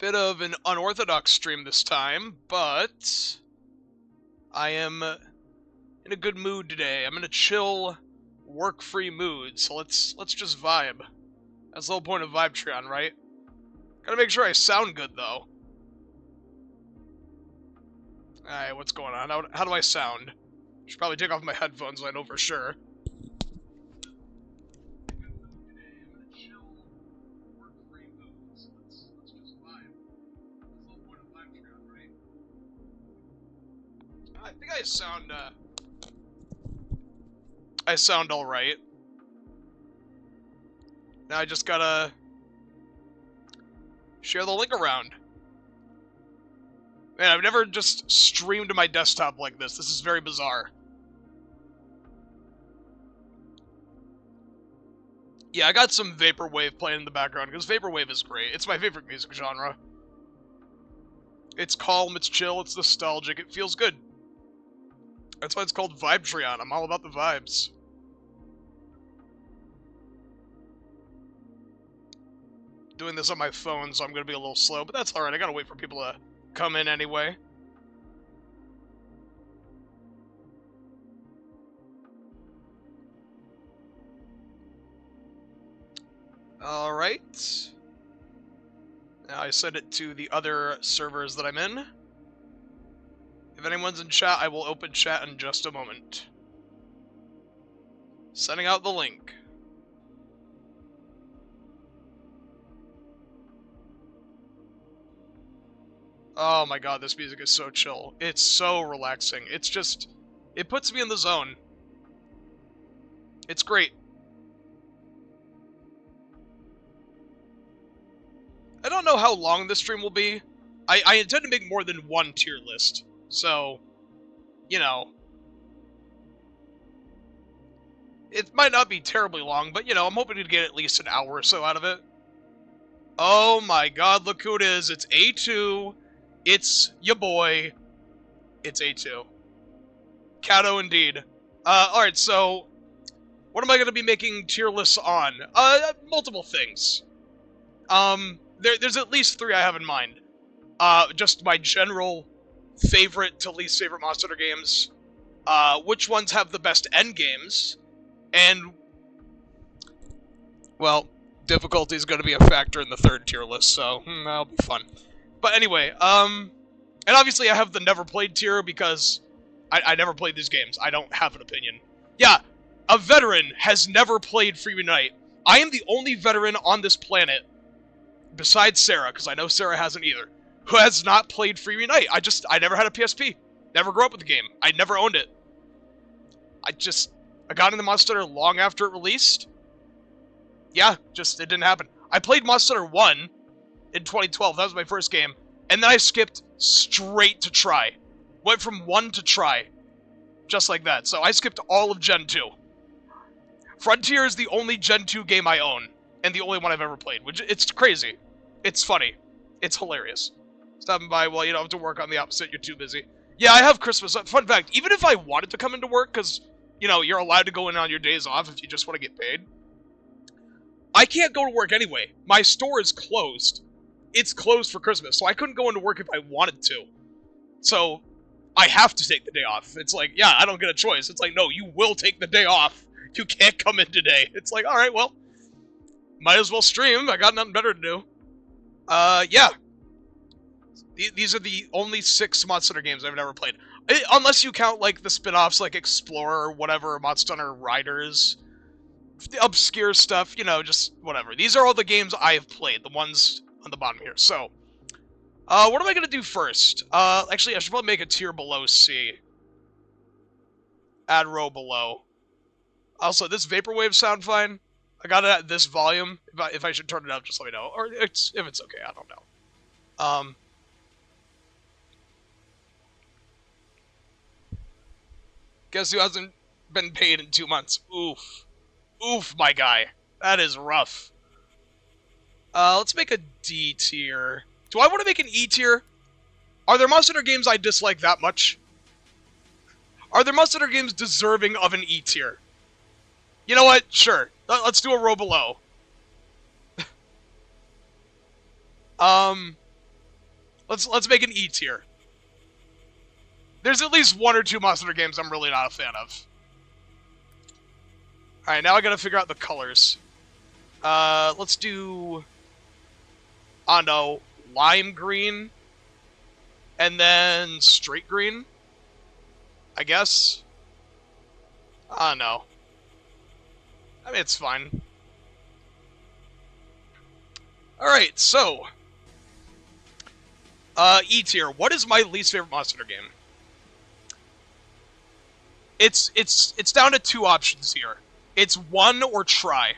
Bit of an unorthodox stream this time, but I am in a good mood today. I'm in a chill, work-free mood, so let's just vibe. That's the whole point of Vibetreon, right? Gotta make sure I sound good, though. Alright, what's going on? How do I sound? Should probably take off my headphones so I know for sure. I think I sound alright. Now I just gotta share the link around. Man, I've never just streamed to my desktop like this. This is very bizarre. Yeah, I got some Vaporwave playing in the background, because Vaporwave is great. It's my favorite music genre. It's calm, it's chill, it's nostalgic, it feels good. That's why it's called Vibetreon. I'm all about the vibes. Doing this on my phone, so I'm gonna be a little slow, but that's alright. I gotta wait for people to come in anyway. Alright. Now I send it to the other servers that I'm in. If anyone's in chat, I will open chat in just a moment. Sending out the link. Oh my god, this music is so chill. It's so relaxing. It's just... it puts me in the zone. It's great. I don't know how long this stream will be. I intend to make more than one tier list. So, you know. It might not be terribly long, but, you know, I'm hoping to get at least an hour or so out of it. Oh my god, look who it is. It's A2. It's ya boy. It's A2. Kato indeed. Alright, so... what am I going to be making tier lists on? Multiple things. There's at least 3 I have in mind. Just my general favorite to least favorite Monster Hunter games. Which ones have the best end games. And... well, difficulty is going to be a factor in the 3rd tier list, so that'll be fun. But anyway, and obviously I have the never played tier because I never played these games. I don't have an opinion. Yeah, a veteran has never played Free Unite. I am the only veteran on this planet, besides Sarah, because I know Sarah hasn't either, who has not played Free Unite. I never had a PSP. Never grew up with the game. I never owned it. I got into Monster Hunter long after it released. Yeah, it didn't happen. I played Monster Hunter 1 in 2012. That was my first game. And then I skipped straight to Try. Went from 1 to Try. Just like that. So I skipped all of Gen 2. Frontier is the only Gen 2 game I own. And the only one I've ever played. Which, it's crazy. It's funny. It's hilarious. Stopping by, well, you don't have to work on the opposite. You're too busy. Yeah, I have Christmas. Fun fact, even if I wanted to come into work, because, you know, you're allowed to go in on your days off if you just want to get paid. I can't go to work anyway. My store is closed. It's closed for Christmas, so I couldn't go into work if I wanted to. So, I have to take the day off. It's like, yeah, I don't get a choice. It's like, no, you will take the day off. You can't come in today. It's like, alright, well, might as well stream. I got nothing better to do. Yeah. These are the only 6 Monster Hunter games I've never played. Unless you count, like, the spin-offs, like Explorer or whatever, Monster Hunter Riders, obscure stuff, you know, just whatever. These are all the games I have played, the ones on the bottom here. So, what am I going to do first? Actually, I should probably make a tier below C. Add row below. Also, this Vaporwave sound fine? I got it at this volume. If I should turn it up, just let me know. Or if it's okay, I don't know. Guess who hasn't been paid in 2 months? Oof. Oof, my guy. That is rough. Let's make a D tier. Do I want to make an E tier? Are there Monster Hunter games I dislike that much? Are there Monster Hunter games deserving of an E tier? You know what? Sure. Let's do a row below. Let's make an E tier. There's at least 1 or 2 Monster Hunter games I'm really not a fan of. Alright, now I gotta figure out the colors. Let's do... I don't know, lime green, and then straight green, I guess. I don't know. I mean, it's fine. Alright, so... E tier. What is my least favorite Monster Hunter game? It's down to 2 options here. It's 1 or try.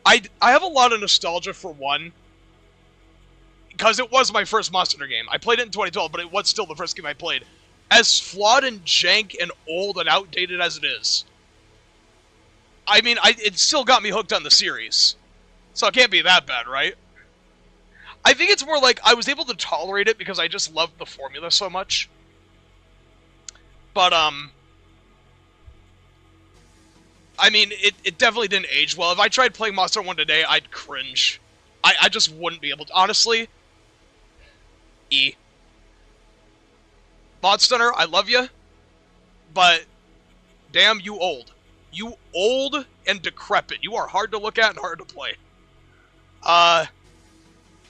I have a lot of nostalgia for 1, because it was my first Monster Hunter game. I played it in 2012, but it was still the first game I played. As flawed and jank and old and outdated as it is, I mean, it still got me hooked on the series. So it can't be that bad, right? I think it's more like I was able to tolerate it because I just loved the formula so much. But, I mean, it definitely didn't age well. If I tried playing Monster Hunter 1 today, I'd cringe. I just wouldn't be able to. Honestly, E. Monster Hunter, I love you, but damn, you old. You old and decrepit. You are hard to look at and hard to play.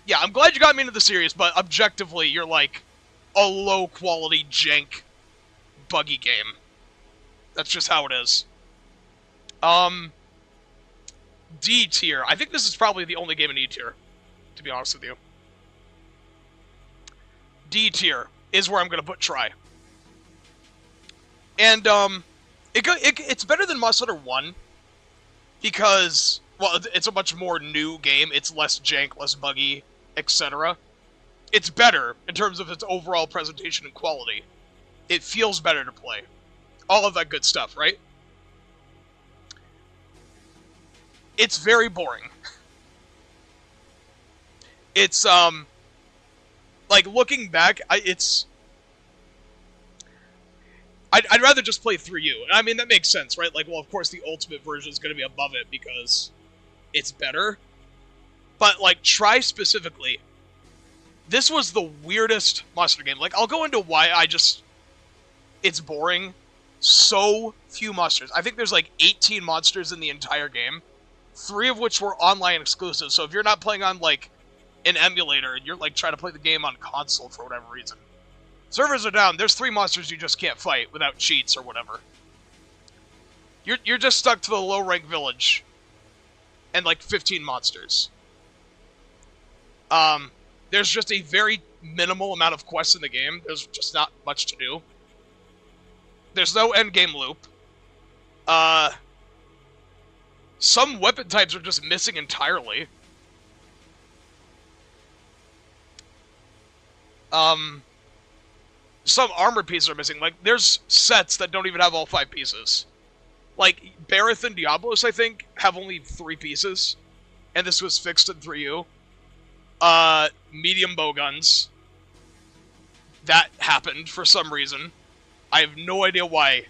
Yeah, I'm glad you got me into the series, but objectively, you're like a low-quality, jank, buggy game. That's just how it is. D tier. I think this is probably the only game in E tier, to be honest with you. D tier is where I'm going to put try. And, it's better than Monster Hunter 1, because, well, it's a much more new game, it's less jank, less buggy, etc. It's better in terms of its overall presentation and quality. It feels better to play. All of that good stuff, right? It's very boring. It's, like, looking back, I'd rather just play through you. And I mean, that makes sense, right? Like, well, of course, the ultimate version is going to be above it because it's better. But, like, try specifically. This was the weirdest Monster game. Like, I'll go into why it's boring. So few monsters. I think there's, like, 18 monsters in the entire game. 3 of which were online exclusive. So if you're not playing on, like, an emulator and you're, like, trying to play the game on console for whatever reason, servers are down. There's 3 monsters you just can't fight without cheats or whatever. You're just stuck to the low-rank village. And, like, 15 monsters. There's just a very minimal amount of quests in the game. There's just not much to do. There's no endgame loop. Some weapon types are just missing entirely. Some armor pieces are missing. Like, there's sets that don't even have all 5 pieces. Like, Bareth and Diablos, I think, have only 3 pieces. And this was fixed in 3U. Medium bowguns. That happened for some reason. I have no idea why.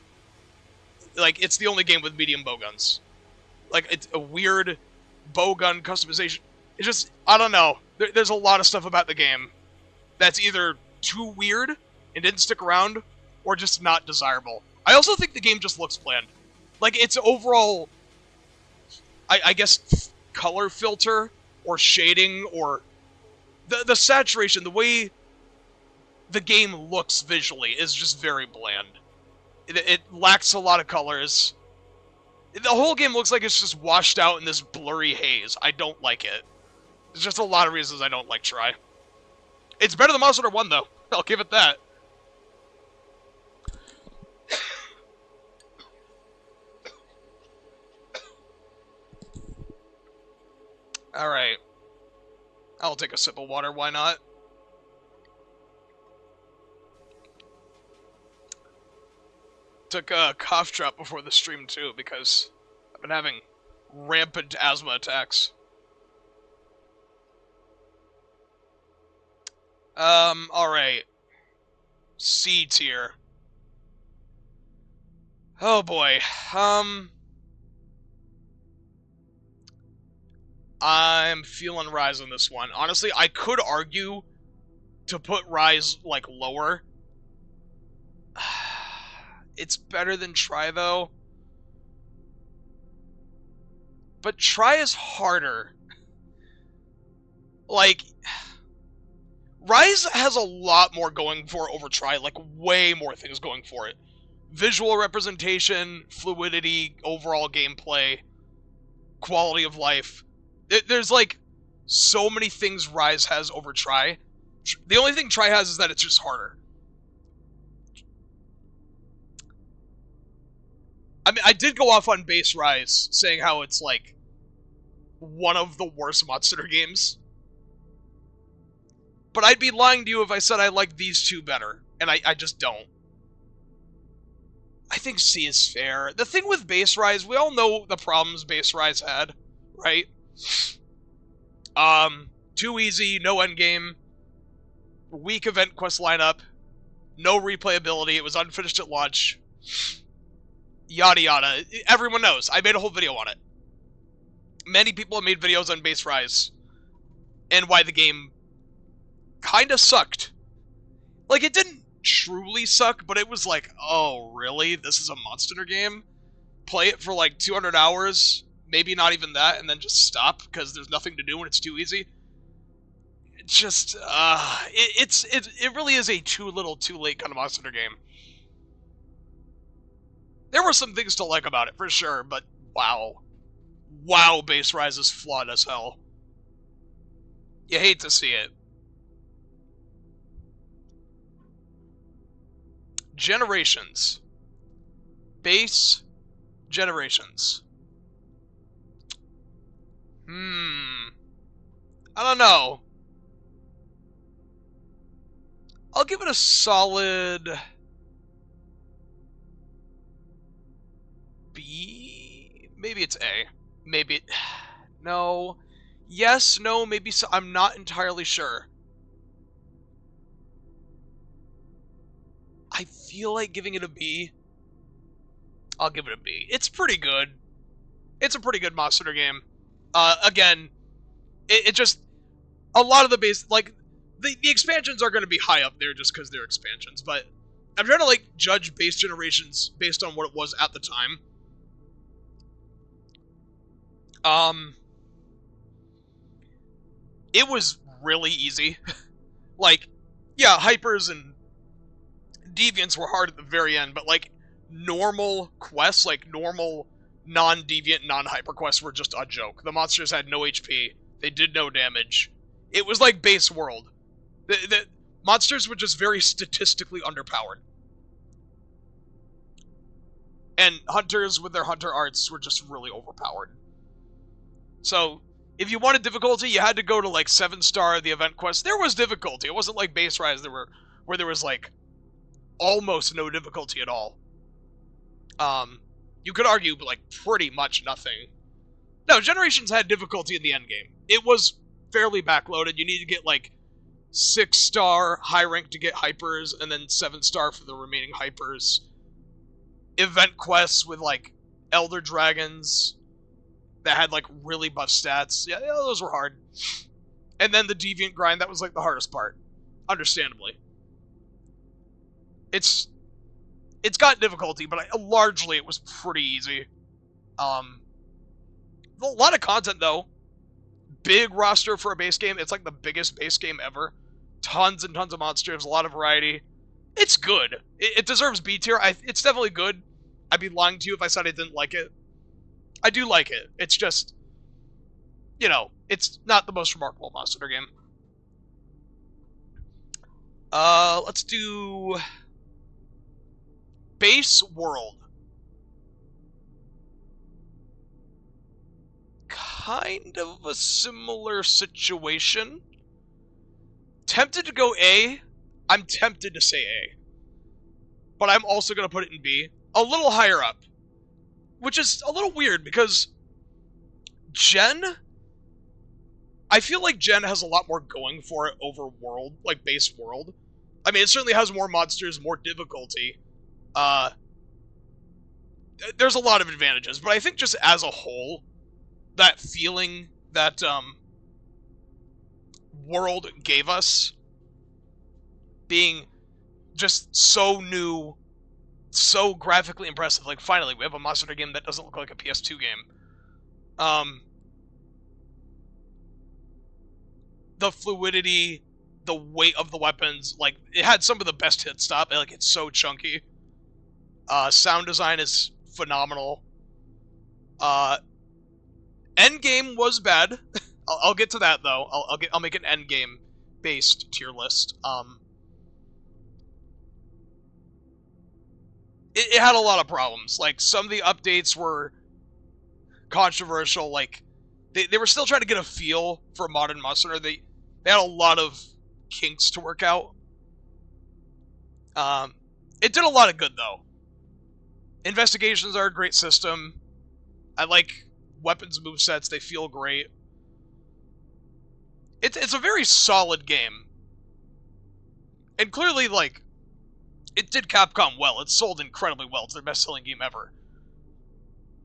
Like, it's the only game with medium bowguns. Like, it's a weird bowgun customization. It's just, I don't know. There's a lot of stuff about the game that's either too weird and didn't stick around, or just not desirable. I also think the game just looks bland. Like, its overall, I guess, color filter, or shading, or the saturation, the way the game looks visually is just very bland. It lacks a lot of colors. The whole game looks like it's just washed out in this blurry haze. I don't like it. There's just a lot of reasons I don't like Try. It's better than Monster Hunter 1, though. I'll give it that. Alright. I'll take a sip of water, why not? Took a cough drop before the stream, too, because I've been having rampant asthma attacks. Alright. C tier. Oh boy. I'm feeling Rise on this one. Honestly, I could argue to put Rise, like, lower. It's better than Try, though. But Try is harder. Like, Rise has a lot more going for it over Try, like, way more things going for it. Visual representation, fluidity, overall gameplay, quality of life. There's, like, so many things Rise has over Try. The only thing Try has is that it's just harder. I mean, I did go off on base Rise, saying how it's, like, one of the worst Monster games. But I'd be lying to you if I said I like these two better, and I just don't. I think C is fair. The thing with base Rise, we all know the problems base Rise had, right? Too easy, no endgame, weak event quest lineup, no replayability, it was unfinished at launch, yada yada. Everyone knows. I made a whole video on it. Many people have made videos on base Rise, and why the game kinda sucked. Like, it didn't truly suck, but it was like, oh, really? This is a Monster game? Play it for like 200 hours, maybe not even that, and then just stop because there's nothing to do and it's too easy. It just, it really is a too little, too late kind of Monster game. There were some things to like about it, for sure, but wow. Wow, base Rise is flawed as hell. You hate to see it. Generations. Base Generations. I don't know. I'll give it a solid B. Maybe it's A. Maybe it... No. Yes, no, maybe so. I'm not entirely sure. I feel like giving it a B. I'll give it a B. It's pretty good. It's a pretty good Monster game. Again, it just... A lot of the base... Like, the expansions are going to be high up there just because they're expansions, but I'm trying to, like, judge base Generations based on what it was at the time. It was really easy. Like, yeah, Hypers and Deviants were hard at the very end, but, like, normal quests, like, normal non-Deviant, non-Hyper quests were just a joke. The monsters had no HP. They did no damage. It was like base world. The monsters were just very statistically underpowered. And hunters with their hunter arts were just really overpowered. So, if you wanted difficulty, you had to go to, like, 7-star, the event quest. There was difficulty. It wasn't like base Rise where there was, like, almost no difficulty at all. You could argue, but, like, pretty much nothing. No, Generations had difficulty in the endgame. It was fairly backloaded. You need to get, like, 6-star high rank to get Hypers, and then 7-star for the remaining Hypers. Event quests with, like, Elder Dragons that had, like, really buff stats. Yeah, those were hard. And then the Deviant grind, that was, like, the hardest part. Understandably. It's got difficulty, but largely it was pretty easy. A lot of content, though. Big roster for a base game. It's, like, the biggest base game ever. Tons and tons of monsters, a lot of variety. It's good. It deserves B tier. It's definitely good. I'd be lying to you if I said I didn't like it. I do like it. It's just, you know, it's not the most remarkable Monster game. Let's do Base World. Kind of a similar situation. Tempted to go A. I'm tempted to say A. But I'm also going to put it in B. A little higher up. Which is a little weird, because Gen... I feel like Gen has a lot more going for it over World, like base World. I mean, it certainly has more monsters, more difficulty. There's a lot of advantages, but I think just as a whole, that feeling that world gave us, being just so new, so graphically impressive. Like, finally, we have a Monster Hunter game that doesn't look like a PS2 game. The fluidity, the weight of the weapons, like, it had some of the best hit stop. Like, it's so chunky. Sound design is phenomenal. Endgame was bad. I'll get to that though. I'll make an endgame based tier list. It had a lot of problems. Like, some of the updates were controversial. Like, they were still trying to get a feel for modern Monster Hunter. They had a lot of kinks to work out. It did a lot of good though. Investigations are a great system. I like weapons movesets. They feel great. It's a very solid game. And clearly, like, it did Capcom well. It sold incredibly well. It's their best-selling game ever.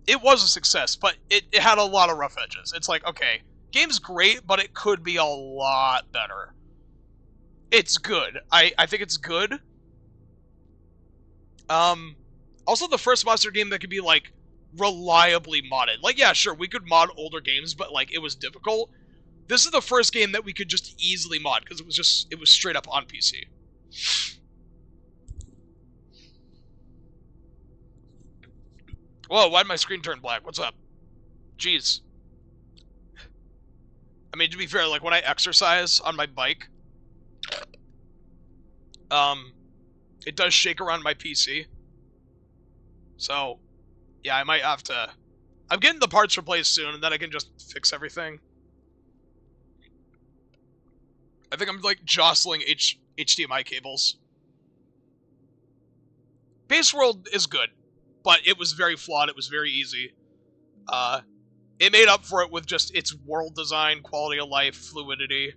It was a success, but it had a lot of rough edges. It's like, okay, game's great, but it could be a lot better. It's good. I think it's good. Also, the first Monster game that could be, like, reliably modded. Like, yeah, sure, we could mod older games, but, like, it was difficult. This is the first game that we could just easily mod, because it was straight up on PC. Whoa, why'd my screen turn black? What's up? Jeez. I mean, to be fair, like, when I exercise on my bike, it does shake around my PC. So, yeah, I might have to... I'm getting the parts replaced soon, and then I can just fix everything. I think I'm, like, jostling HDMI cables. Base World is good, but it was very flawed. It was very easy. It made up for it with just its world design, quality of life, fluidity.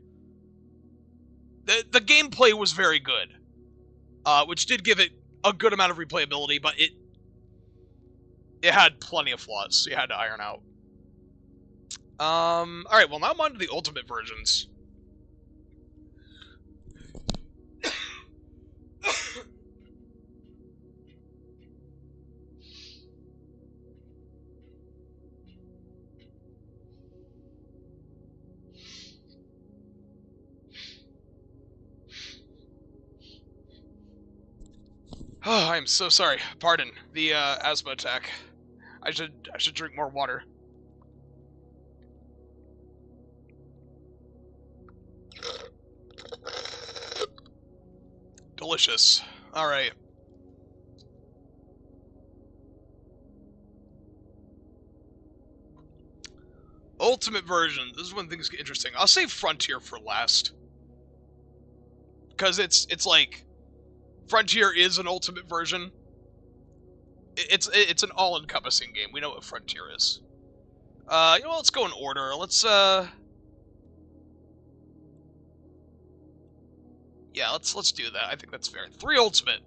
The gameplay was very good, which did give it a good amount of replayability, but it had plenty of flaws, so you had to iron out. Alright, well, now I'm on to the Ultimate versions. Oh, I'm so sorry. Pardon the asthma attack. I should drink more water. Delicious. All right. Ultimate version. This is when things get interesting. I'll save Frontier for last, because it's like Frontier is an Ultimate version. It's an all-encompassing game. We know what Frontier is. You know, let's go in order. Yeah, let's do that. I think that's fair. 3 Ultimate.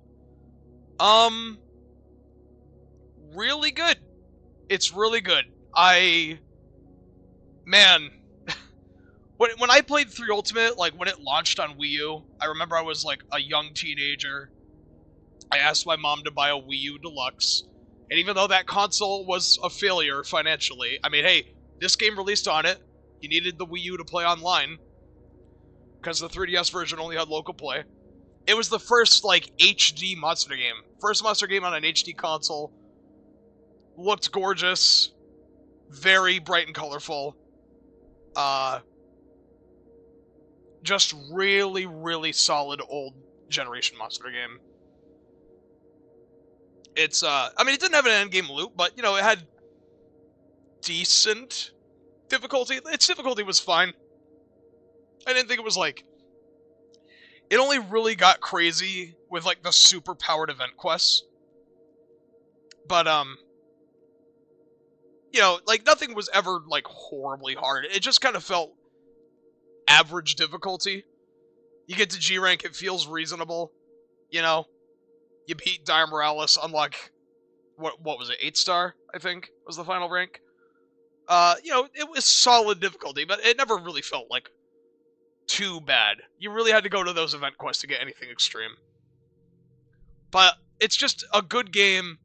Really good. It's really good. Man, when I played 3 Ultimate, like, when it launched on Wii U, I remember I was, like, a young teenager. I asked my mom to buy a Wii U Deluxe, and even though that console was a failure financially, I mean, hey, this game released on it. You needed the Wii U to play online, because the 3DS version only had local play. It was the first, like, HD Monster game. First Monster game on an HD console. Looked gorgeous. Very bright and colorful. Just really, really solid old generation Monster game. It's, I mean, it didn't have an endgame loop, but, you know, it had decent difficulty. Its difficulty was fine. I didn't think it was, like... It only really got crazy with, like, the super-powered event quests. But, you know, like, nothing was ever, like, horribly hard. It just kind of felt average difficulty. You get to G rank, it feels reasonable. You know? You beat Dire Morales, unlock... What was it? 8-star, I think, was the final rank. You know, it was solid difficulty, but it never really felt like too bad. You really had to go to those event quests to get anything extreme. But it's just a good game,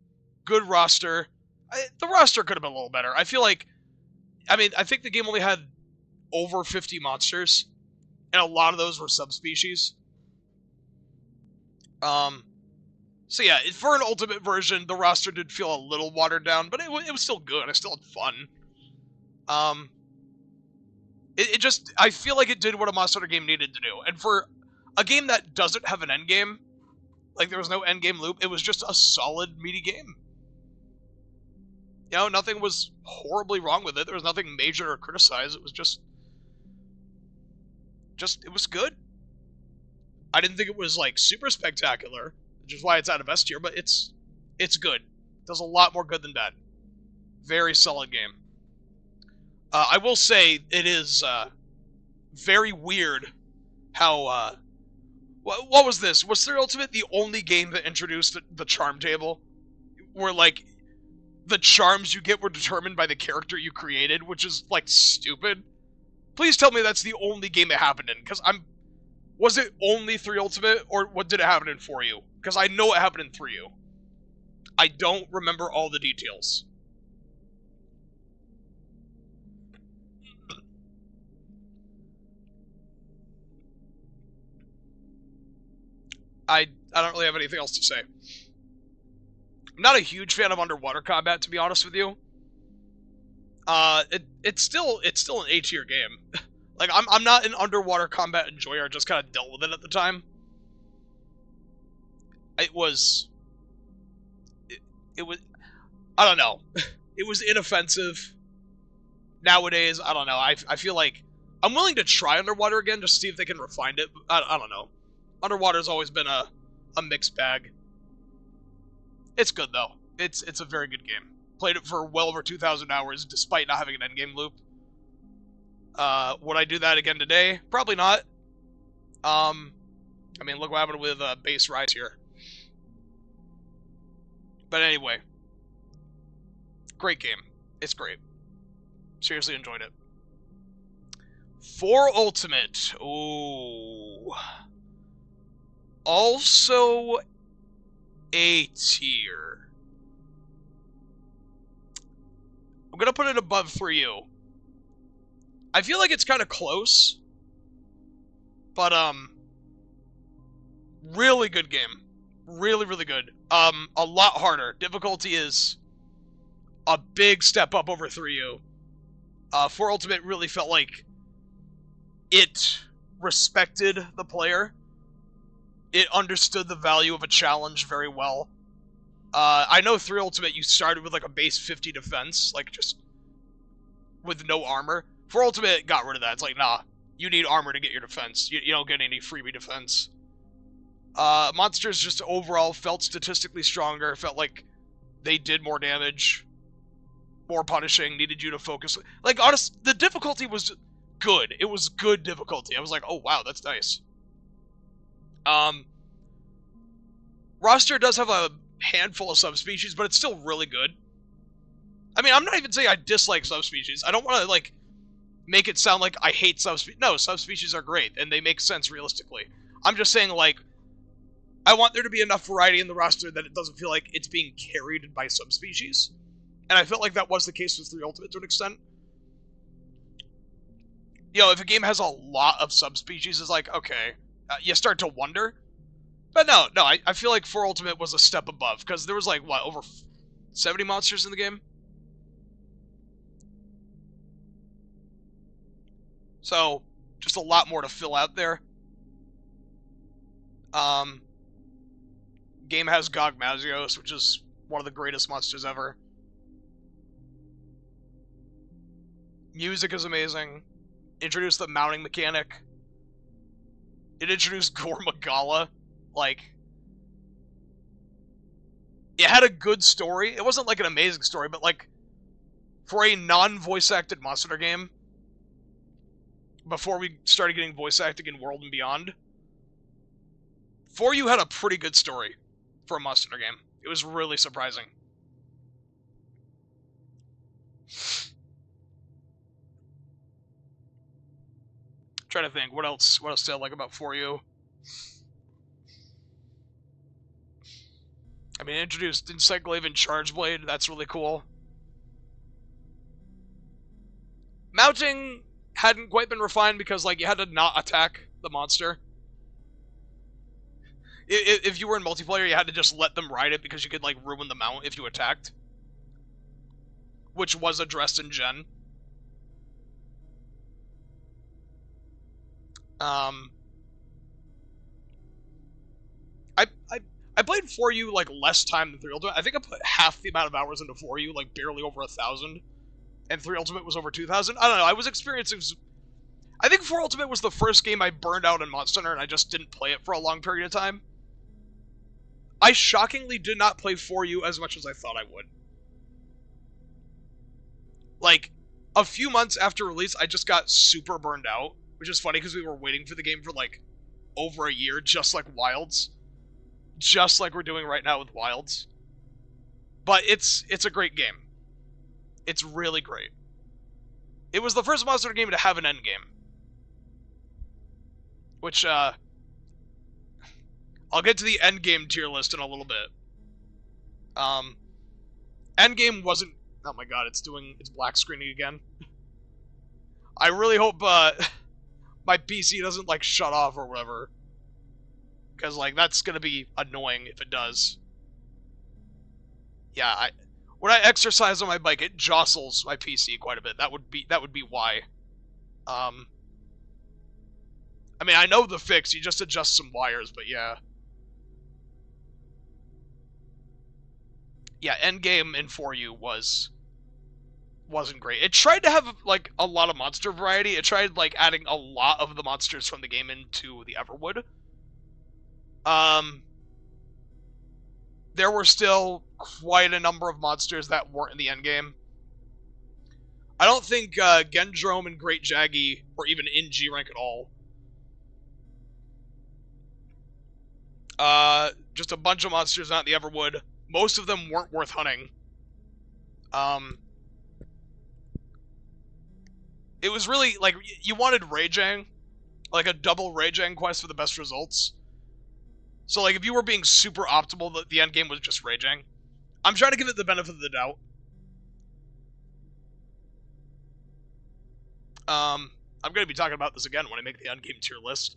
good roster. The roster could have been a little better. I feel like, I mean, I think the game only had over 50 monsters, and a lot of those were subspecies. So yeah, for an ultimate version, the roster did feel a little watered down, but it was still good. I still had fun. It just, I feel like it did what a Monster Hunter game needed to do. And for a game that doesn't have an endgame, like there was no endgame loop, it was just a solid, meaty game. You know, nothing was horribly wrong with it. There was nothing major to criticize. It was just, it was good. I didn't think it was, like, super spectacular, which is why it's out of S tier, but it's good. It does a lot more good than bad. Very solid game. I will say it is very weird how what was this? Was 3 Ultimate the only game that introduced the charm table, where like the charms you get were determined by the character you created, which is like stupid? Please tell me that's the only game it happened in, because was it only 3 Ultimate, or what did it happen in 4U? Because I know it happened in 3U. I don't remember all the details. I don't really have anything else to say. I'm not a huge fan of underwater combat, to be honest with you. It's still an A tier game. Like I'm not an underwater combat enjoyer. I just kind of dealt with it at the time. It was I don't know. It was inoffensive. Nowadays, I don't know. I feel like I'm willing to try underwater again just to see if they can refine it. I don't know. Underwater's always been a mixed bag. It's good though. It's a very good game. Played it for well over 2,000 hours despite not having an endgame loop. Would I do that again today? Probably not. I mean, look what happened with Base Rise here. But anyway, great game. It's great. Seriously enjoyed it. 4 Ultimate. Ooh. Also A tier. I'm gonna put it above 3U. I feel like it's kind of close, but really good game. Really, really good. A lot harder. Difficulty is a big step up over 3U. 4 Ultimate really felt like it respected the player. It understood the value of a challenge very well. I know 3 Ultimate, you started with like a base 50 defense, like just with no armor. 4 Ultimate got rid of that. It's like, nah, you need armor to get your defense. You don't get any freebie defense. Monsters just overall felt statistically stronger, felt like they did more damage, more punishing, needed you to focus. Like, honestly, the difficulty was good. It was good difficulty. I was like, oh wow, that's nice. Roster does have a handful of subspecies, but it's still really good. I mean, I'm not even saying I dislike subspecies. I don't want to, like, make it sound like I hate subspecies. No, subspecies are great, and they make sense realistically. I'm just saying, like, I want there to be enough variety in the roster that it doesn't feel like it's being carried by subspecies. And I felt like that was the case with 3 Ultimate to an extent. You know, if a game has a lot of subspecies, it's like, okay, you start to wonder. But no, I feel like 4 Ultimate was a step above, because there was like, what, over 70 monsters in the game? So, just a lot more to fill out there. Game has Gogmazios, which is one of the greatest monsters ever. Music is amazing. Introduced the mounting mechanic. It introduced Gormagala. Like, it had a good story. It wasn't like an amazing story, but like, for a non-voice acted Monster Hunter game, before we started getting voice acting in World and Beyond, 4U had a pretty good story for a Monster Hunter game. It was really surprising. Trying to think, what else did I like about For You? I mean, introduced Encyclave and Charge Blade, that's really cool. Mounting hadn't quite been refined because, like, you had to not attack the monster. If you were in multiplayer, you had to just let them ride it because you could, like, ruin the mount if you attacked. Which was addressed in Gen. I played For You, like, less time than 3 Ultimate. I think I put half the amount of hours into For You, like, barely over 1,000. And 3 Ultimate was over 2,000. I don't know, I was experiencing... I think 4 Ultimate was the first game I burned out in Monster Hunter, and I just didn't play it for a long period of time. I shockingly did not play For You as much as I thought I would. Like, a few months after release, I just got super burned out, which is funny because we were waiting for the game for, like, over a year, just like Wilds. Just like we're doing right now with Wilds. But it's a great game. It's really great. It was the first Monster Hunter game to have an endgame. Which, I'll get to the endgame tier list in a little bit. Endgame wasn't... Oh my god, it's black screening again. I really hope, my PC doesn't, like, shut off or whatever. Because, like, that's gonna be annoying if it does. Yeah, when I exercise on my bike, it jostles my PC quite a bit. That would be why. I mean, I know the fix. You just adjust some wires, but yeah. Yeah, Endgame in For You wasn't great. It tried to have, like, a lot of monster variety. It tried, like, adding a lot of the monsters from the game into the Everwood. There were still quite a number of monsters that weren't in the endgame. I don't think Gendrome and Great Jaggy were even in G rank at all. Just a bunch of monsters not in the Everwood. Most of them weren't worth hunting. It was really, like, you wanted Rajang, like a double Rajang quest for the best results. So, like, if you were being super optimal, the end game was just Rajang. I'm trying to give it the benefit of the doubt. I'm going to be talking about this again when I make the end game tier list.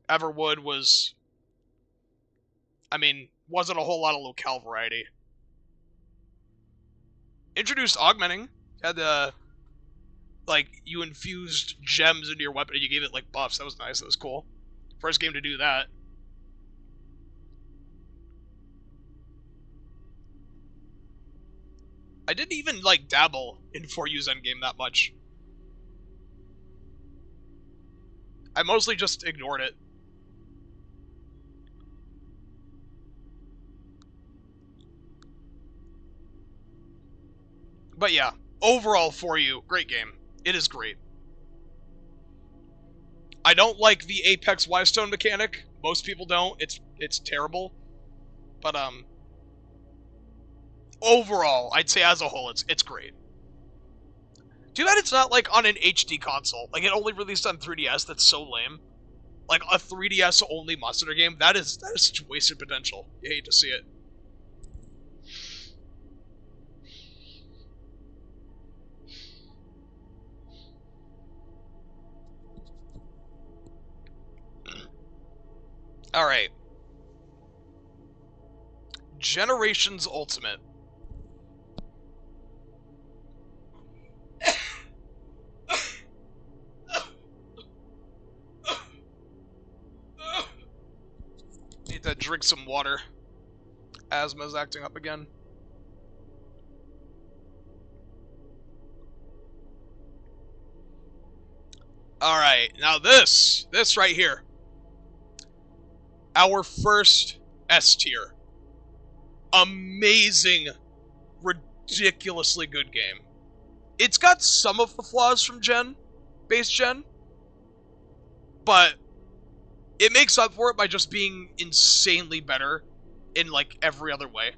Everwood was... I mean, wasn't a whole lot of locale variety. Introduced augmenting. Had like, you infused gems into your weapon and you gave it, like, buffs. That was nice. That was cool. First game to do that. I didn't even, like, dabble in 4U's endgame that much. I mostly just ignored it. But yeah, overall 4U, great game. It is great. I don't like the Apex Y-Stone mechanic. Most people don't. It's terrible. But overall, I'd say as a whole, it's great. Too bad it's not, like, on an HD console. Like, it only released on 3DS. That's so lame. Like, a 3DS only Monster Hunter game. That is such wasted potential. You hate to see it. Alright. Generations Ultimate. Need to drink some water. Asthma's acting up again. Alright, now this right here. Our first S tier. Amazing, ridiculously good game. It's got some of the flaws from base gen, but it makes up for it by just being insanely better in, like, every other way.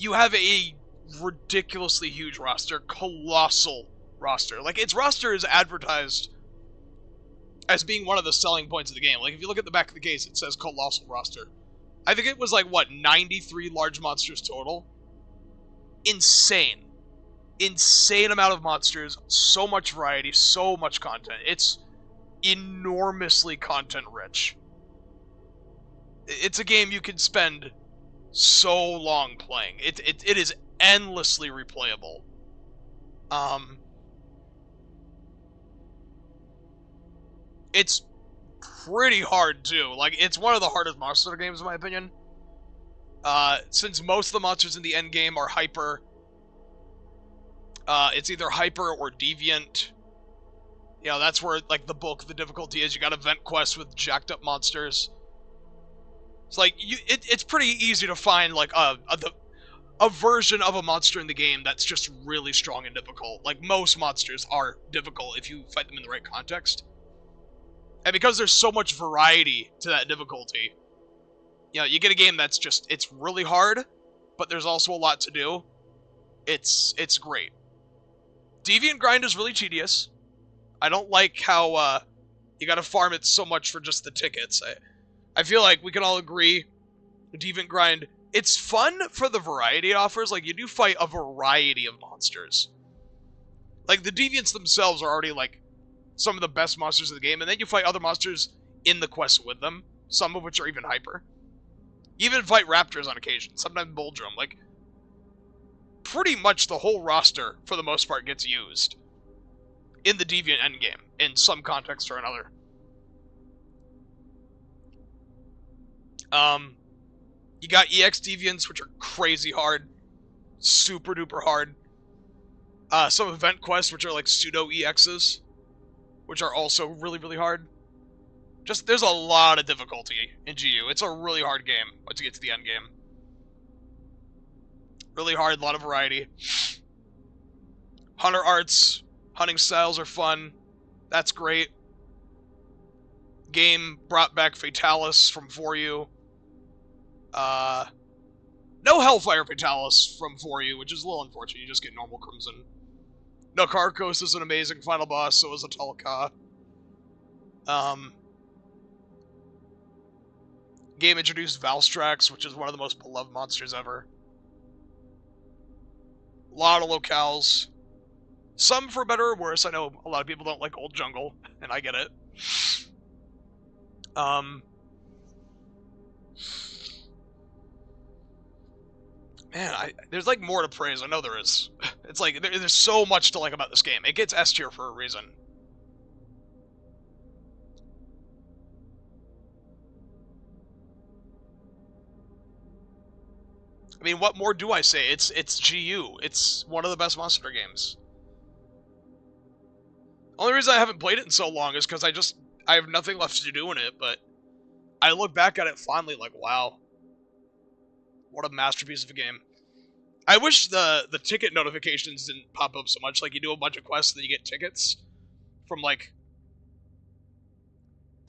you have a ridiculously huge roster, colossal roster. Like, its roster is advertised as being one of the selling points of the game. Like, if you look at the back of the case, it says colossal roster. I think it was like, what, 93 large monsters total? Insane. Insane amount of monsters, so much variety, so much content. It's enormously content rich. It's a game you can spend so long playing. It is endlessly replayable. It's pretty hard too. Like, it's one of the hardest monster games in my opinion. Since most of the monsters in the end game are hyper, it's either hyper or deviant. You know, that's where, like, the bulk of the difficulty is. You got event quests with jacked up monsters. It's like, it's pretty easy to find, like, a version of a monster in the game that's just really strong and difficult. Like, most monsters are difficult if you fight them in the right context. And because there's so much variety to that difficulty, you know, you get a game that's just, it's really hard, but there's also a lot to do. It's great. Deviant grind is really tedious. I don't like how, you gotta farm it so much for just the tickets. I feel like we can all agree, the Deviant grind, it's fun for the variety it offers. Like, you do fight a variety of monsters. Like, the Deviants themselves are already, like, some of the best monsters of the game, and then you fight other monsters in the quest with them, some of which are even hyper. You even fight raptors on occasion, sometimes Boldrum. Like, pretty much the whole roster, for the most part, gets used in the Deviant endgame, in some context or another. You got EX Deviants, which are crazy hard. Super duper hard. Some event quests, which are like pseudo-EXs, which are also really, really hard. Just, there's a lot of difficulty in GU. It's a really hard game once you get to the end game. Really hard, a lot of variety. Hunter arts, hunting styles are fun. That's great. Game brought back Fatalis from 4U. No Hellfire Fatalis from 4U, which is a little unfortunate. You just get normal Crimson. Nakarkos is an amazing final boss, so is Atalka. Game introduced Valstrax, which is one of the most beloved monsters ever. A lot of locales. Some for better or worse. I know a lot of people don't like Old Jungle, and I get it. Man, there's like more to praise. I know there is. It's like, there's so much to like about this game. It gets S tier for a reason. I mean, what more do I say? It's GU. It's one of the best Monster Hunter games. Only reason I haven't played it in so long is because I have nothing left to do in it, but I look back at it fondly like, wow. What a masterpiece of a game. I wish the ticket notifications didn't pop up so much. Like, you do a bunch of quests, and then you get tickets from, like,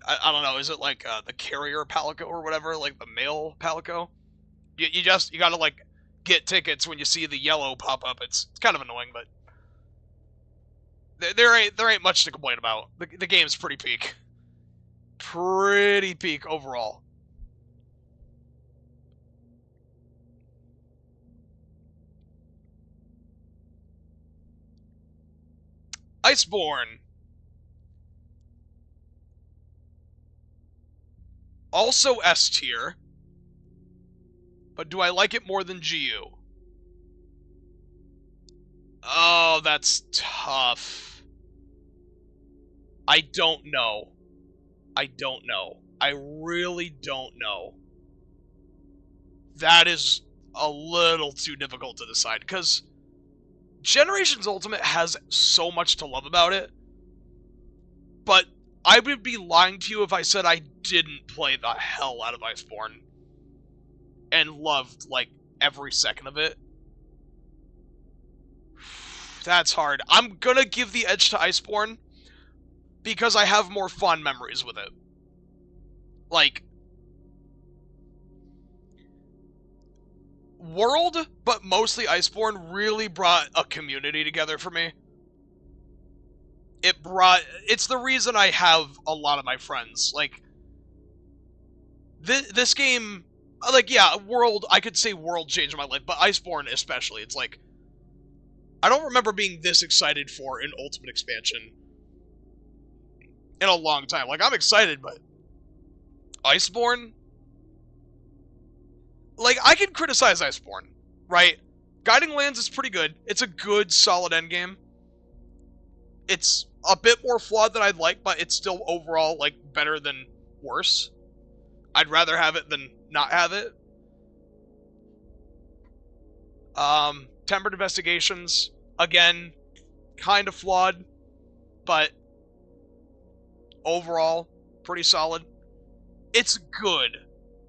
I don't know, is it like the carrier Palico or whatever? Like the mail Palico? You gotta, like, get tickets when you see the yellow pop up. It's kind of annoying, but there ain't much to complain about. The game's pretty peak. Pretty peak overall. Iceborne. Also S tier. But do I like it more than GU? Oh, that's tough. I don't know. I don't know. I really don't know. That is a little too difficult to decide, because Generations Ultimate has so much to love about it, but I would be lying to you if I said I didn't play the hell out of Iceborne and loved, like, every second of it. That's hard. I'm gonna give the edge to Iceborne because I have more fond memories with it. Like, World, but mostly Iceborne, really brought a community together for me. It's the reason I have a lot of my friends. Like, this game, like, yeah, World, I could say World changed my life, but Iceborne especially, it's like, I don't remember being this excited for an Ultimate Expansion in a long time. Like, I'm excited, but Iceborne? Like, I can criticize Iceborne, right? Guiding Lands is pretty good. It's a good, solid endgame. It's a bit more flawed than I'd like, but it's still overall, like, better than worse. I'd rather have it than not have it. Tempered Investigations, again, kind of flawed, but overall, pretty solid. It's good.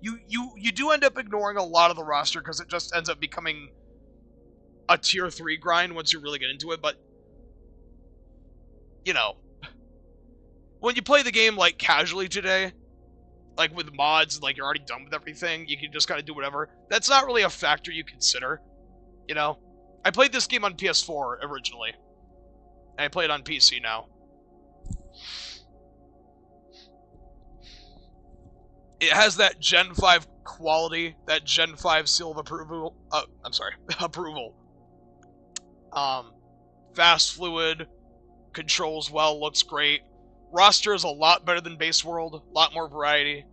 You do end up ignoring a lot of the roster because it just ends up becoming a tier 3 grind once you really get into it, but, you know, when you play the game, like, casually today, like, with mods, like, you're already done with everything, you can just kind of do whatever, that's not really a factor you consider, you know? I played this game on PS4 originally, and I play it on PC now. It has that Gen 5 quality, that Gen 5 seal of approval, approval. Fast, fluid, controls well, looks great. Roster is a lot better than base world, a lot more variety.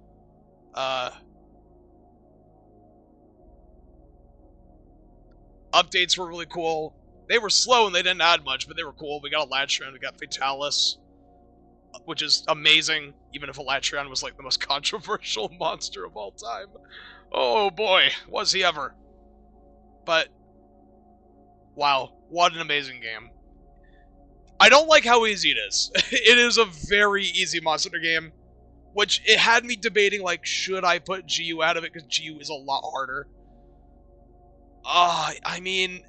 Updates were really cool. They were slow and they didn't add much, but they were cool. We got a Latchrion, we got Fatalis, which is amazing, even if a Latchrion was like the most controversial monster of all time. Oh boy, was he ever. But, wow, what an amazing game. I don't like how easy it is. It is a very easy Monster game, which it had me debating, like, should I put GU out of it, because GU is a lot harder. I mean,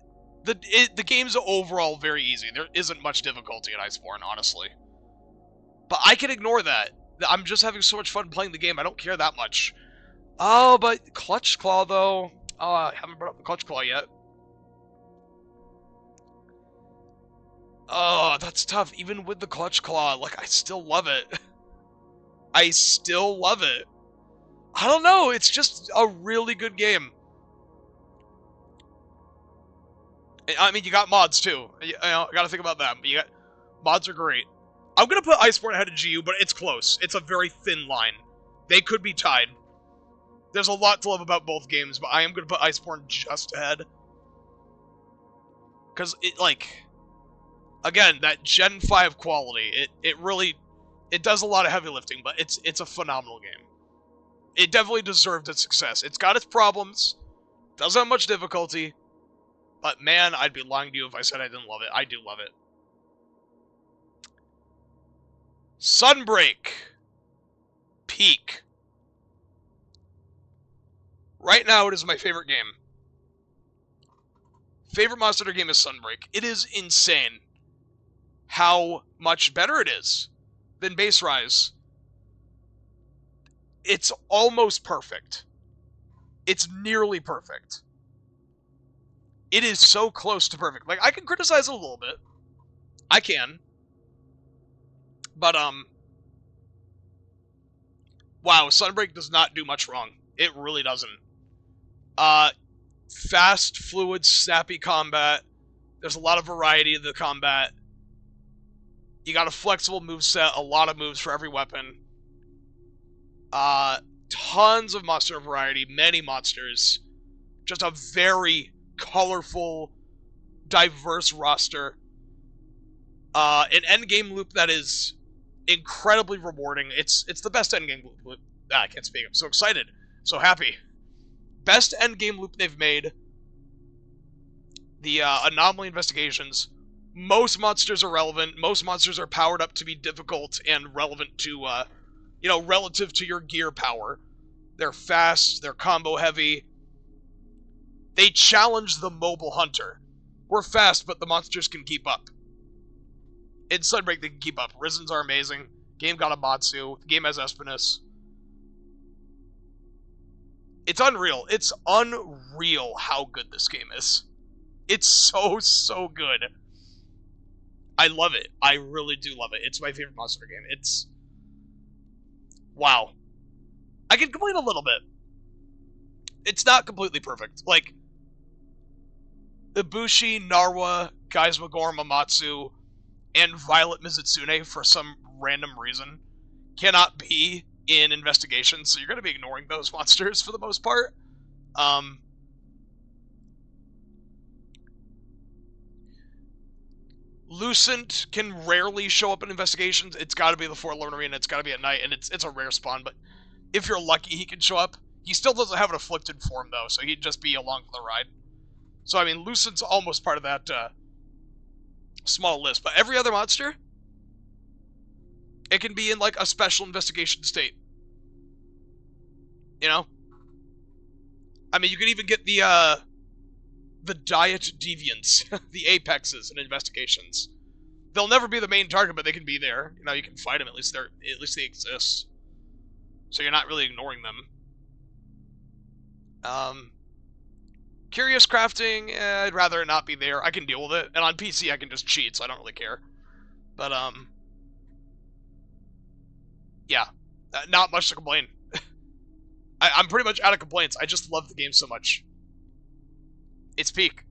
the game's overall very easy. There isn't much difficulty in Iceborne, honestly. But I can ignore that. I'm just having so much fun playing the game, I don't care that much. Oh, but Clutch Claw, though. Oh, I haven't brought up the Clutch Claw yet. Oh, that's tough. Even with the Clutch Claw, like, I still love it. I still love it. I don't know, it's just a really good game. I mean, you got mods, too. You know, I gotta think about them. But mods are great. I'm gonna put Iceborne ahead of GU, but it's close. It's a very thin line. They could be tied. There's a lot to love about both games, but I am gonna put Iceborne just ahead. Because it, like... Again, that Gen 5 quality, it really... It does a lot of heavy lifting, but it's a phenomenal game. It definitely deserved its success. It's got its problems. Doesn't have much difficulty. But man, I'd be lying to you if I said I didn't love it. I do love it. Sunbreak. Peak. Right now, it is my favorite game. Favorite Monster Hunter game is Sunbreak. It is insane how much better it is than Base Rise. It's almost perfect. It's nearly perfect. It is so close to perfect. Like, I can criticize it a little bit. I can. But, wow, Sunbreak does not do much wrong. It really doesn't. Fast, fluid, snappy combat. There's a lot of variety in the combat. You got a flexible moveset, a lot of moves for every weapon. Tons of monster variety, many monsters. Just a very colorful, diverse roster. An endgame loop that is incredibly rewarding. It's the best endgame loop. I can't speak. I'm so excited. So happy. Best endgame loop they've made. The anomaly investigations. Most monsters are relevant. Most monsters are powered up to be difficult and relevant to, you know, relative to your gear power. They're fast. They're combo heavy. They challenge the mobile hunter. We're fast, but the monsters can keep up. In Sunbreak, they can keep up. Risens are amazing. Game got a Matsu. The game has Espinus. It's unreal. It's unreal how good this game is. It's so good. I love it. I really do love it. It's my favorite monster game. It's... wow. I can complain a little bit. It's not completely perfect. Like, Ibushi, Narwa, Gaizmagor, Mamatsu, and Violet Mizutsune, for some random reason, cannot be in Investigation, so you're going to be ignoring those monsters for the most part. Lucent can rarely show up in Investigations. It's got to be the Forlorn Arena, it's got to be at night, and it's a rare spawn, but if you're lucky, he can show up. He still doesn't have an afflicted form, though, so he'd just be along for the ride. So, I mean, Lucent's almost part of that small list, but every other monster, it can be in, like, a special investigation state. You know? I mean, you can even get the Diet Deviants, the Apexes in Investigations. They'll never be the main target, but they can be there. You know, you can fight them, at least they exist. So you're not really ignoring them. Curious Crafting, I'd rather it not be there. I can deal with it. And on PC, I can just cheat, so I don't really care. But, yeah. Not much to complain. I'm pretty much out of complaints. I just love the game so much. It's peak.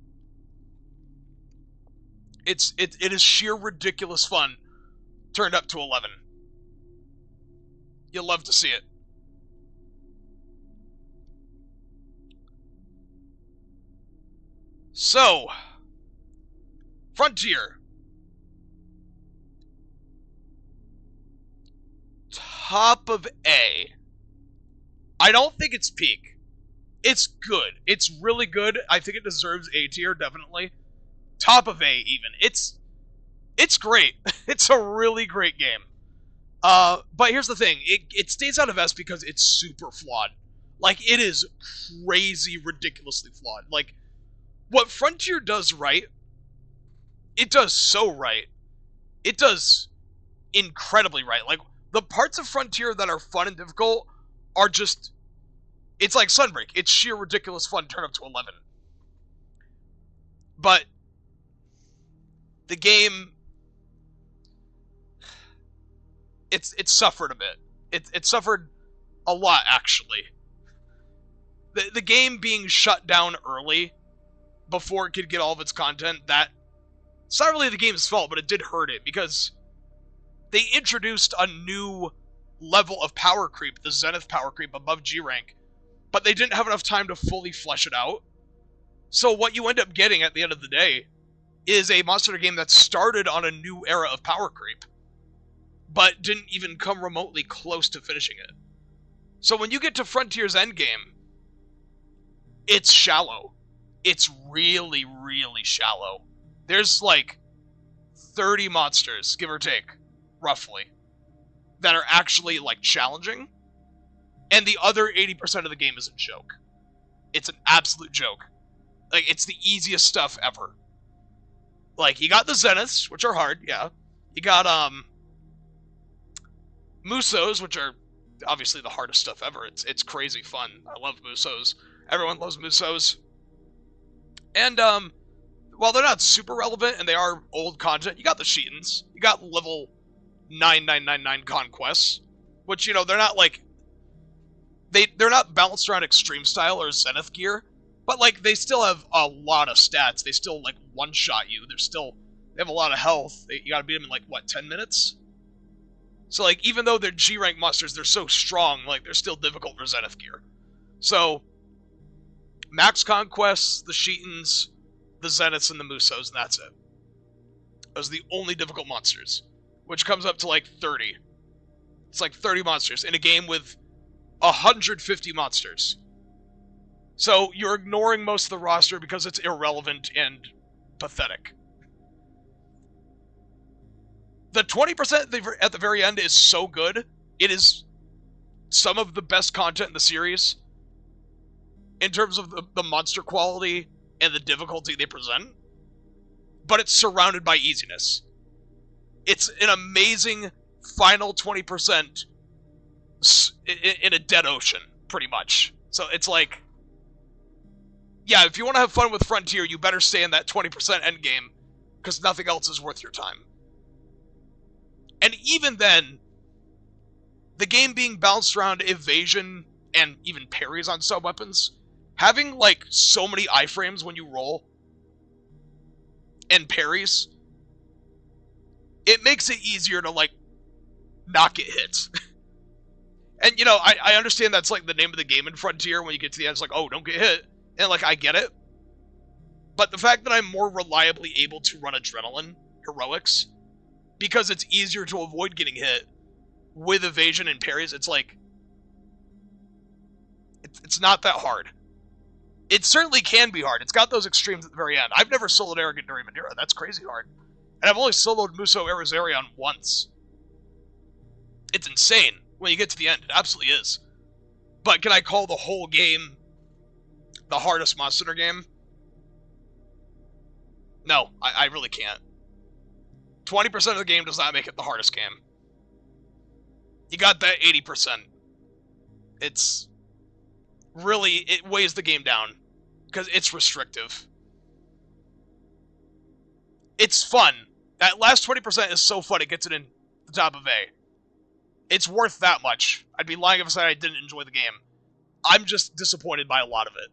It is sheer ridiculous fun turned up to 11. You'll love to see it. So, Frontier. Top of A. I don't think it's peak. It's good. It's really good. I think it deserves A tier, definitely. Top of A, even. It's great. It's a really great game. But here's the thing. It stays out of S because it's super flawed. Like, it is crazy, ridiculously flawed. Like, what Frontier does right, it does so right. It does incredibly right. Like, the parts of Frontier that are fun and difficult are just... it's like Sunbreak. It's sheer ridiculous fun turned up to 11. But the game... It's suffered a bit. It suffered a lot, actually. The game being shut down early before it could get all of its content, it's not really the game's fault, but it did hurt it, because they introduced a new level of power creep, the Zenith power creep above G rank, but they didn't have enough time to fully flesh it out. So what you end up getting at the end of the day is a Monster Hunter game that started on a new era of power creep, but didn't even come remotely close to finishing it. So when you get to Frontier's endgame, it's shallow. It's really, really shallow. There's like 30 monsters, give or take, roughly, that are actually like challenging, and the other 80% of the game is a joke. It's an absolute joke. Like, it's the easiest stuff ever. Like, you got the Zeniths, which are hard, yeah. You got, Musos, which are obviously the hardest stuff ever. It's crazy fun. I love Musos. Everyone loves Musos. And, while they're not super relevant, and they are old content, you got the Sheetans. You got level 9999 conquests, which, you know, they're not, like... They're not balanced around Extreme Style or Zenith gear, but, like, they still have a lot of stats. They still, like, one-shot you. They have a lot of health. You gotta beat them in, like, what, 10 minutes? So, like, even though they're G-rank monsters, they're so strong, like, they're still difficult for Zenith gear. So, Max Conquests, the Sheetans, the Zeniths, and the Musos, and that's it. Those are the only difficult monsters, which comes up to, like, 30. It's like 30 monsters in a game with 150 monsters. So, you're ignoring most of the roster because it's irrelevant and pathetic. The 20% at the very end is so good. It is some of the best content in the series in terms of the monster quality and the difficulty they present, but it's surrounded by easiness. It's an amazing final 20% in a dead ocean, pretty much. So it's like, yeah, if you want to have fun with Frontier, you better stay in that 20% endgame, because nothing else is worth your time. And even then, the game being bounced around evasion and even parries on sub-weapons, having, like, so many iframes when you roll, and parries, it makes it easier to, like, not get hit. And, you know, I understand that's, like, the name of the game in Frontier. When you get to the end, it's like, oh, don't get hit. And, like, I get it. But the fact that I'm more reliably able to run Adrenaline Heroics, because it's easier to avoid getting hit with evasion and parries, it's like, it's not that hard. It certainly can be hard. It's got those extremes at the very end. I've never soloed Arrogant during Madeira. That's crazy hard. And I've only soloed Muso Arizarion once. It's insane when you get to the end. It absolutely is. But can I call the whole game the hardest Monster Hunter game? No, I really can't. 20% of the game does not make it the hardest game. You got that 80%. It's really, it weighs the game down, because it's restrictive. It's fun. That last 20% is so fun, it gets it in the top of A. It's worth that much. I'd be lying if I said I didn't enjoy the game. I'm just disappointed by a lot of it.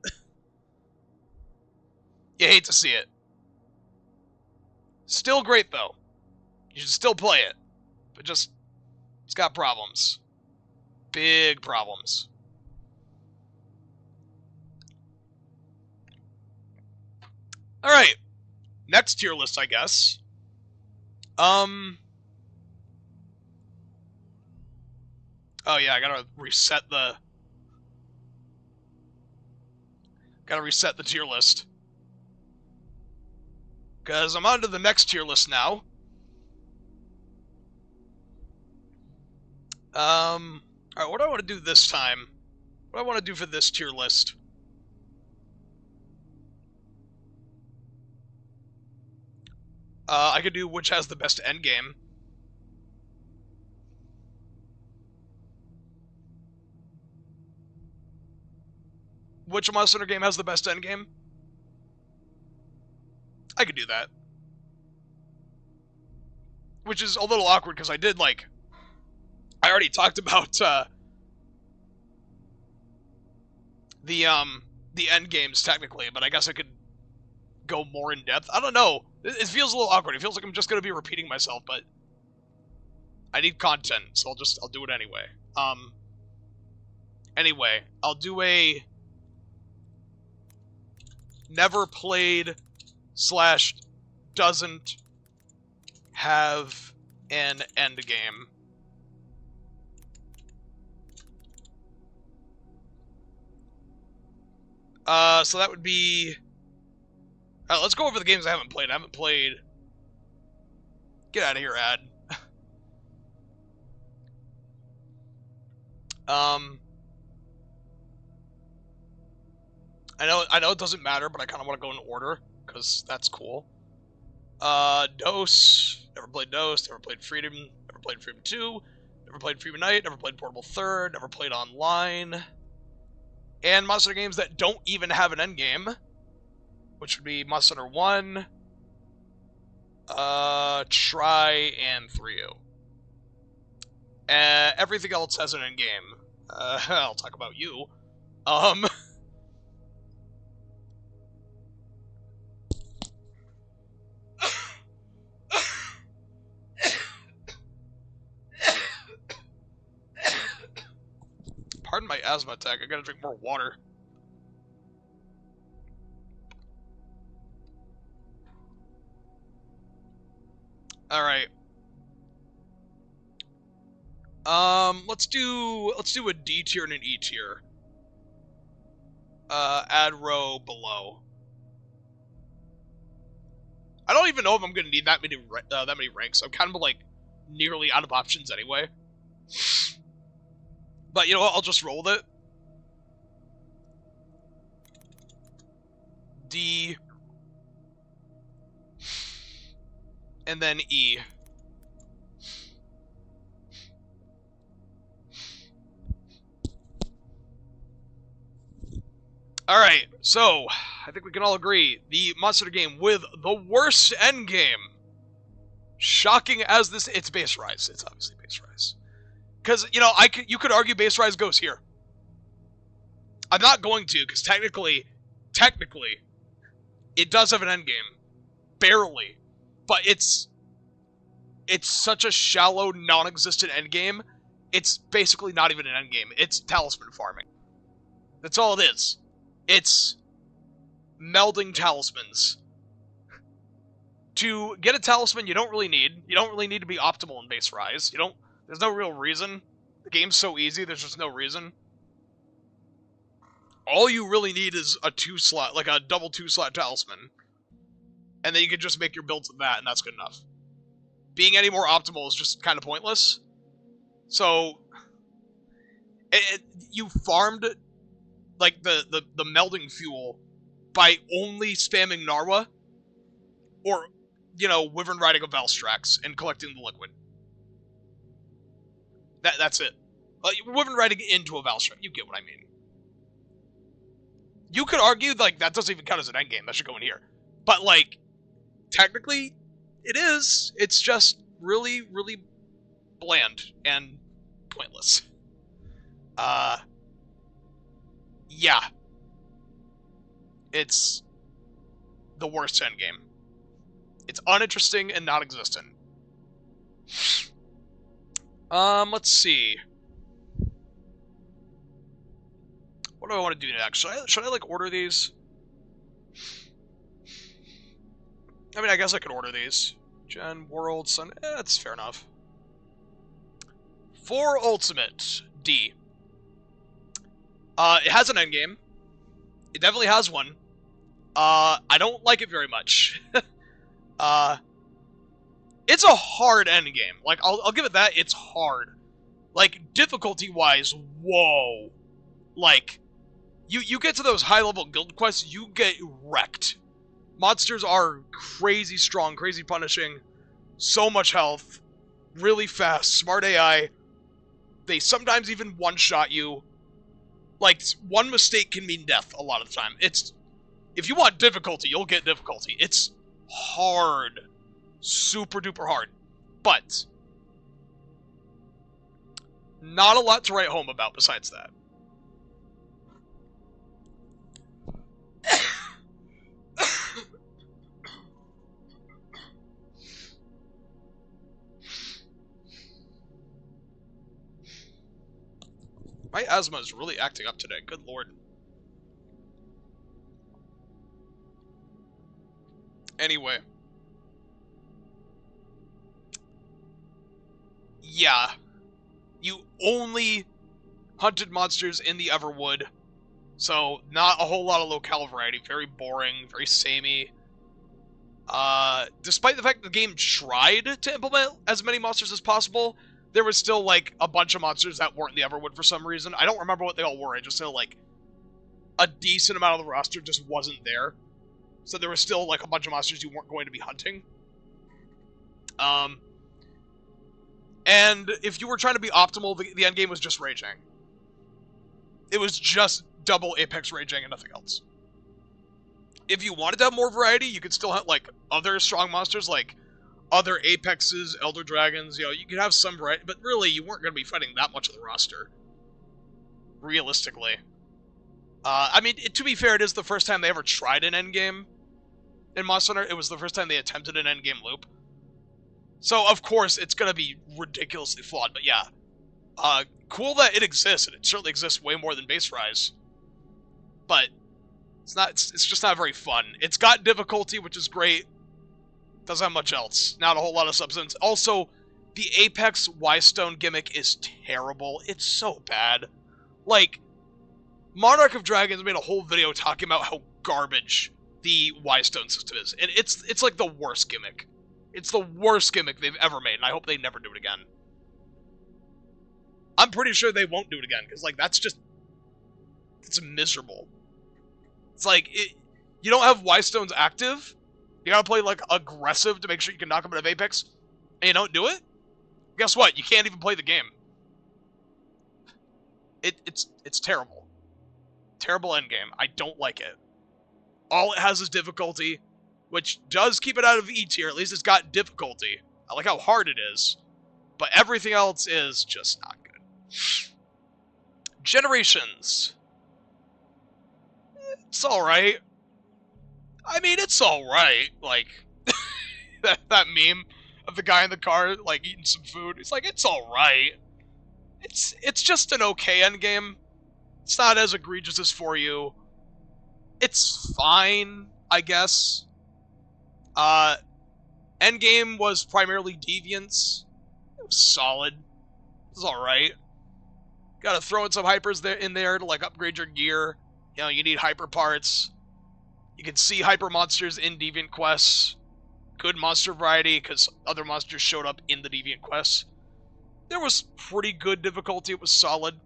You hate to see it. Still great, though. You should still play it. But just, it's got problems. Big problems. Alright. Next tier list, I guess. Oh yeah, I gotta reset the tier list. Because I'm on to the next tier list now. Alright, what do I want to do this time? What do I want to do for this tier list? I could do which has the best endgame. Which Monster Hunter game has the best endgame? I could do that. Which is a little awkward, because I did, like... I already talked about, the end games, technically, but I guess I could go more in depth. I don't know. It feels a little awkward. It feels like I'm just gonna be repeating myself, but I need content, so I'll do it anyway. Anyway, I'll do a never played / doesn't have an end game. So that would be... let's go over the games I haven't played. I haven't played... Get out of here, ad. I know it doesn't matter, but I kind of want to go in order, because that's cool. Dose. Never played Dose. Never played Freedom. Never played Freedom 2. Never played Freedom Night. Never played Portable Third. Never played Online. And Monster Hunter games that don't even have an endgame, which would be Monster Hunter 1, Tri, and 3U. Everything else has an endgame. I'll talk about you. Pardon my asthma attack, I gotta drink more water. Alright. Let's do a D tier and an E tier. Add row below. I don't even know if I'm gonna need that many ranks. I'm kind of like nearly out of options anyway. But you know what? I'll just roll with it. D. And then E. Alright, so, I think we can all agree, the Monster Hunter game with the worst endgame. Shocking as this, it's Base Rise. It's obviously Base Rise. Because, you know, you could argue Base Rise goes here. I'm not going to, because technically, it does have an endgame. Barely. But it's such a shallow, non-existent endgame, it's basically not even an endgame. It's talisman farming. That's all it is. It's melding talismans. To get a talisman you don't really need. You don't really need to be optimal in Base Rise. There's no real reason. The game's so easy, there's just no reason. All you really need is a 2-slot, like a double 2-slot talisman. And then you can just make your builds with that, and that's good enough. Being any more optimal is just kind of pointless. So, you farmed, like, the melding fuel by only spamming Narwa, or, you know, Wyvern riding a Valstrax and collecting the liquid. That's it. Wyvern riding into a Valstrax, you get what I mean. You could argue, like, that doesn't even count as an endgame, that should go in here. But, like, technically, it is. It's just really, really bland and pointless. Yeah. It's the worst endgame. It's uninteresting and non-existent. Let's see. What do I want to do next? Should I like, order these? I mean, I guess I could order these. Gen, World, Sun... that's fair enough. For Ultimate, D. It has an endgame. It definitely has one. I don't like it very much. It's a hard endgame. Like, I'll give it that, it's hard. Like, difficulty-wise, whoa. Like, you get to those high-level guild quests, you get wrecked. Monsters are crazy strong, crazy punishing, so much health, really fast, smart AI. They sometimes even one-shot you. Like, one mistake can mean death a lot of the time. If you want difficulty, you'll get difficulty. It's hard. Super duper hard. But not a lot to write home about besides that. My asthma is really acting up today. Good lord. Anyway. Yeah. You only hunted monsters in the Everwood. So, not a whole lot of locale variety. Very boring, very samey. Despite the fact the game tried to implement as many monsters as possible, there was still, like, a bunch of monsters that weren't in the Everwood for some reason. I don't remember what they all were. I just know, like, a decent amount of the roster just wasn't there. So there was still, like, a bunch of monsters you weren't going to be hunting. And if you were trying to be optimal, the endgame was just raging. It was just double Apex raging and nothing else. If you wanted to have more variety, you could still hunt, like, other strong monsters, like other Apexes, Elder Dragons, you know, you could have some variety, but really, you weren't going to be fighting that much of the roster. Realistically. I mean, to be fair, it is the first time they ever tried an endgame in Monster Hunter. It was the first time they attempted an endgame loop. So, of course, it's going to be ridiculously flawed, but yeah. Cool that it exists, and it certainly exists way more than Base Rise. But it's just not very fun. It's got difficulty, which is great. Doesn't have much else. Not a whole lot of substance. Also, the Apex Y-Stone gimmick is terrible. It's so bad. Like, Monarch of Dragons made a whole video talking about how garbage the Y-Stone system is. And it's like the worst gimmick. It's the worst gimmick they've ever made, and I hope they never do it again. I'm pretty sure they won't do it again, because, like, that's just... it's miserable. It's like, you don't have Y-Stones active, you gotta play, like, aggressive to make sure you can knock them out of Apex, and you don't do it? Guess what? You can't even play the game. It's terrible. Terrible endgame. I don't like it. All it has is difficulty, which does keep it out of E tier. At least it's got difficulty. I like how hard it is. But everything else is just not good. Generations. It's alright. I mean, it's alright. Like, that meme of the guy in the car, like, eating some food. It's like, it's alright. It's just an okay endgame. It's not as egregious as For You. It's fine, I guess. Endgame was primarily Deviants. It was solid. It was alright. Gotta throw in some hypers in there to, like, upgrade your gear. You know, you need hyper parts. You can see hyper monsters in Deviant quests. Good monster variety, because other monsters showed up in the Deviant quests. There was pretty good difficulty. It was solid.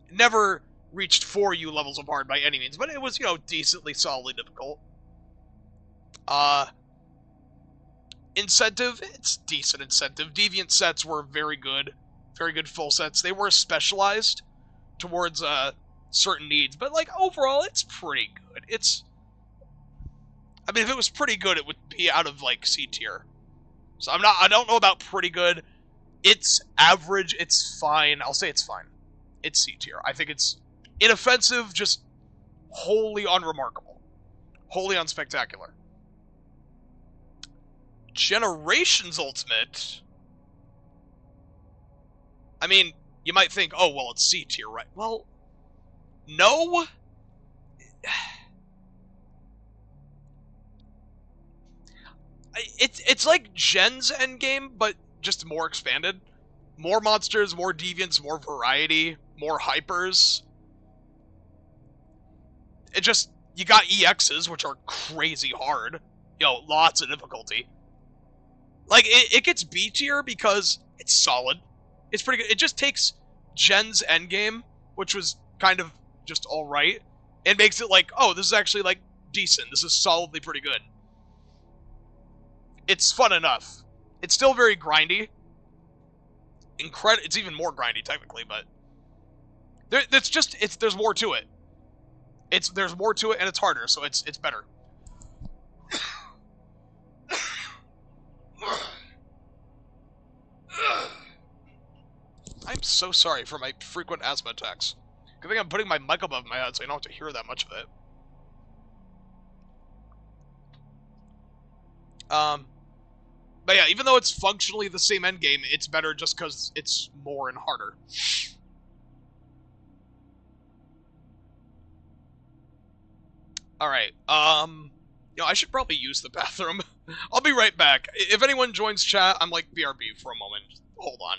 It never reached For You levels of hard by any means, but it was, you know, decently solidly difficult. Incentive, it's decent incentive. Deviant sets were very good full sets. They were specialized towards certain needs, but like overall, it's pretty good. I mean, if it was pretty good, it would be out of like C tier. So I don't know about pretty good. It's average. It's fine. I'll say it's fine. It's C tier. I think it's inoffensive, just wholly unremarkable, wholly unspectacular. Generations Ultimate. I mean, you might think, oh, well, it's C tier, right? Well, no. It's like Gen's endgame, but just more expanded. More monsters, more deviants, more variety, more hypers. It just, you got EXs, which are crazy hard. You know, lots of difficulty. Like, it gets B tier because it's solid. It's pretty good. It just takes Gen's endgame, which was kind of just alright, and makes it like, oh, this is actually, like, decent. This is solidly pretty good. It's fun enough. It's still very grindy. It's even more grindy, technically, but... there's more to it. There's more to it, and it's harder, so it's better. I'm so sorry for my frequent asthma attacks. Good thing I'm putting my mic above my head so I don't have to hear that much of it. But yeah, even though it's functionally the same endgame, it's better just because it's more and harder. Alright, you know, I should probably use the bathroom. I'll be right back. If anyone joins chat, I'm like BRB for a moment. Hold on.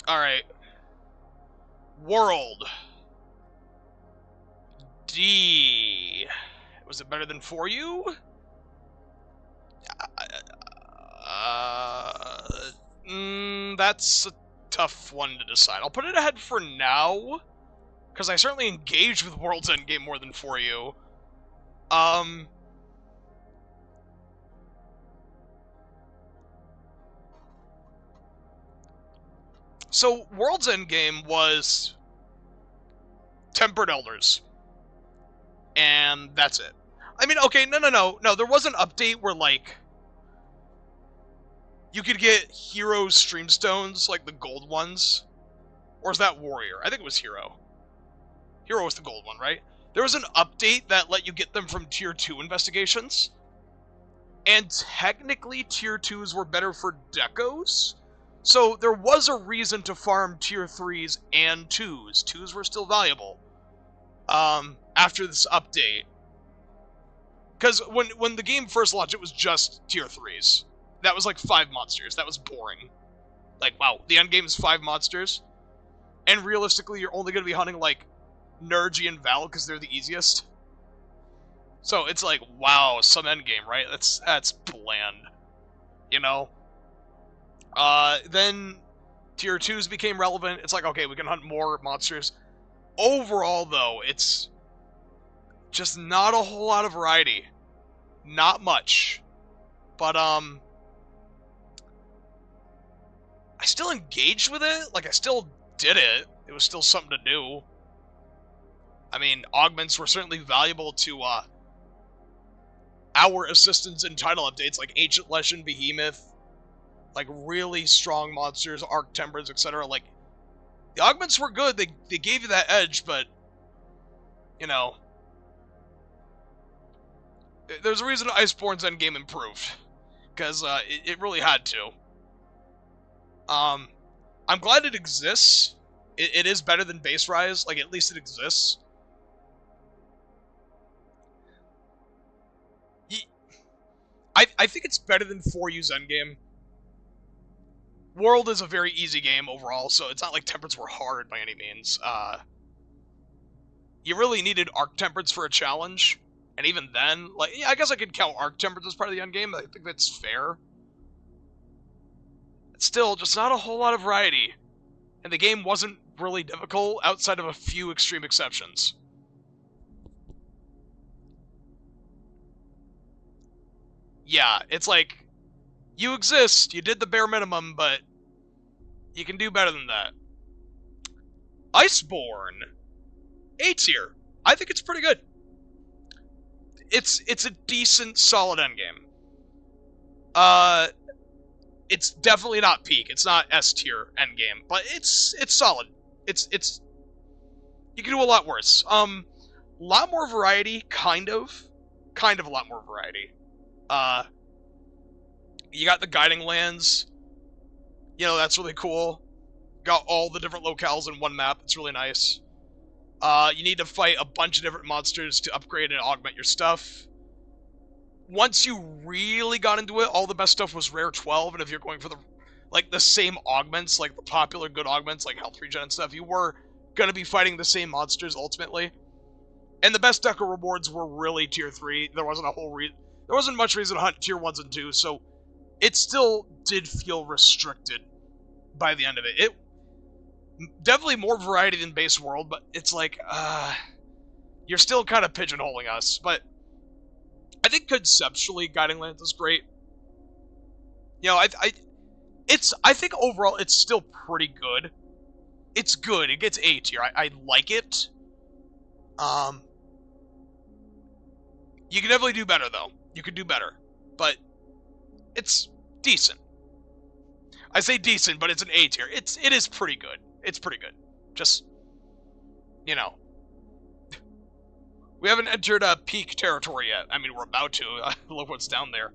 Alright. World. D. Was it better than For You? That's a tough one to decide. I'll put it ahead for now, because I certainly engaged with World's Endgame more than For You. So, World's Endgame was Tempered Elders. And that's it. I mean, okay, no, there was an update where, like, you could get Hero Streamstones, like the gold ones. Or is that Warrior? I think it was Hero. Hero was the gold one, right? There was an update that let you get them from Tier 2 investigations. And technically, Tier 2s were better for decos. So there was a reason to farm Tier 3s and 2s. 2s were still valuable. After this update. Because when the game first launched, it was just Tier 3s. That was like 5 monsters. That was boring. Like, wow, the endgame is 5 monsters. And realistically, you're only going to be hunting, like, Nergy and Val because they're the easiest. So it's like, wow, some endgame, right? That's bland. You know? Then Tier 2s became relevant. It's like, okay, we can hunt more monsters. Overall, though, it's just not a whole lot of variety. Not much. But, I still engaged with it. Like, I still did it. It was still something to do. I mean, augments were certainly valuable to, our assistants in title updates, like Ancient Legend, Behemoth, like, really strong monsters, Arc Temperance, etc. Like, the augments were good. They gave you that edge, but, you know, there's a reason Iceborne's endgame improved. Because, it really had to. I'm glad it exists. It is better than Base Rise. Like, at least it exists. I think it's better than 4U's endgame. World is a very easy game overall, so it's not like Temperance were hard by any means. You really needed Arc Temperance for a challenge. And even then, like, yeah, I guess I could count Arc Temperance as part of the endgame. I think that's fair. It's still just not a whole lot of variety. And the game wasn't really difficult outside of a few extreme exceptions. Yeah, it's like, you exist, you did the bare minimum, but you can do better than that. Iceborne. A tier. I think it's pretty good. It's a decent, solid endgame. It's definitely not peak. It's not S tier endgame, but it's solid. It's you can do a lot worse. Lot more variety, kind of a lot more variety. You got the guiding lands. You know, that's really cool. Got all the different locales in one map. It's really nice. You need to fight a bunch of different monsters to upgrade and augment your stuff. Once you really got into it, all the best stuff was rare 12, and if you're going for the same augments, like the popular good augments, like health regen and stuff, you were gonna be fighting the same monsters ultimately. And the best deco rewards were really tier 3. There wasn't much reason to hunt tier 1s and 2s, so it still did feel restricted by the end of it. It definitely more variety than base world, but it's like, you're still kind of pigeonholing us. But I think conceptually, Guiding Lands is great. You know, I think overall it's still pretty good. It's good. It gets A tier. I like it. You can definitely do better though. You could do better, but it's decent. I say decent, but it's an A tier. It is pretty good. It's pretty good. Just, you know, we haven't entered peak territory yet. I mean, we're about to. Look what's down there.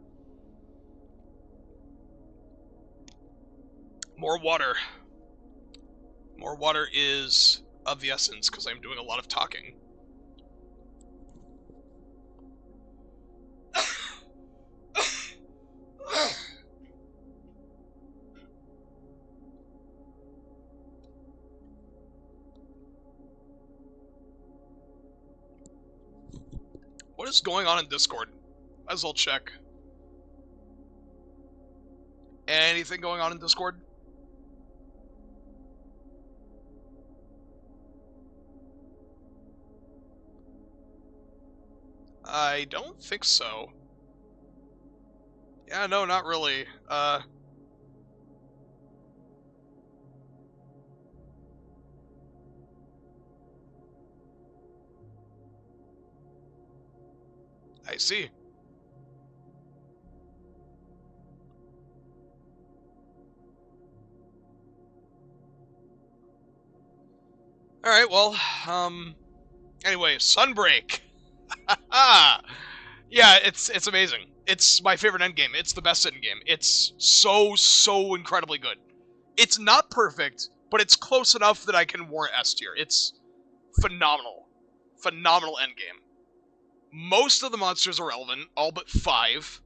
More water. More water is of the essence, because I'm doing a lot of talking. What is going on in Discord? Might as well check. Anything going on in Discord? I don't think so. Yeah, no, not really. I see. Alright, well, anyway, Sunbreak. Ah! Yeah, it's amazing. It's my favorite endgame. It's the best endgame. It's so incredibly good. It's not perfect, but it's close enough that I can warrant S tier. It's phenomenal. Phenomenal endgame. Most of the monsters are relevant, all but 5.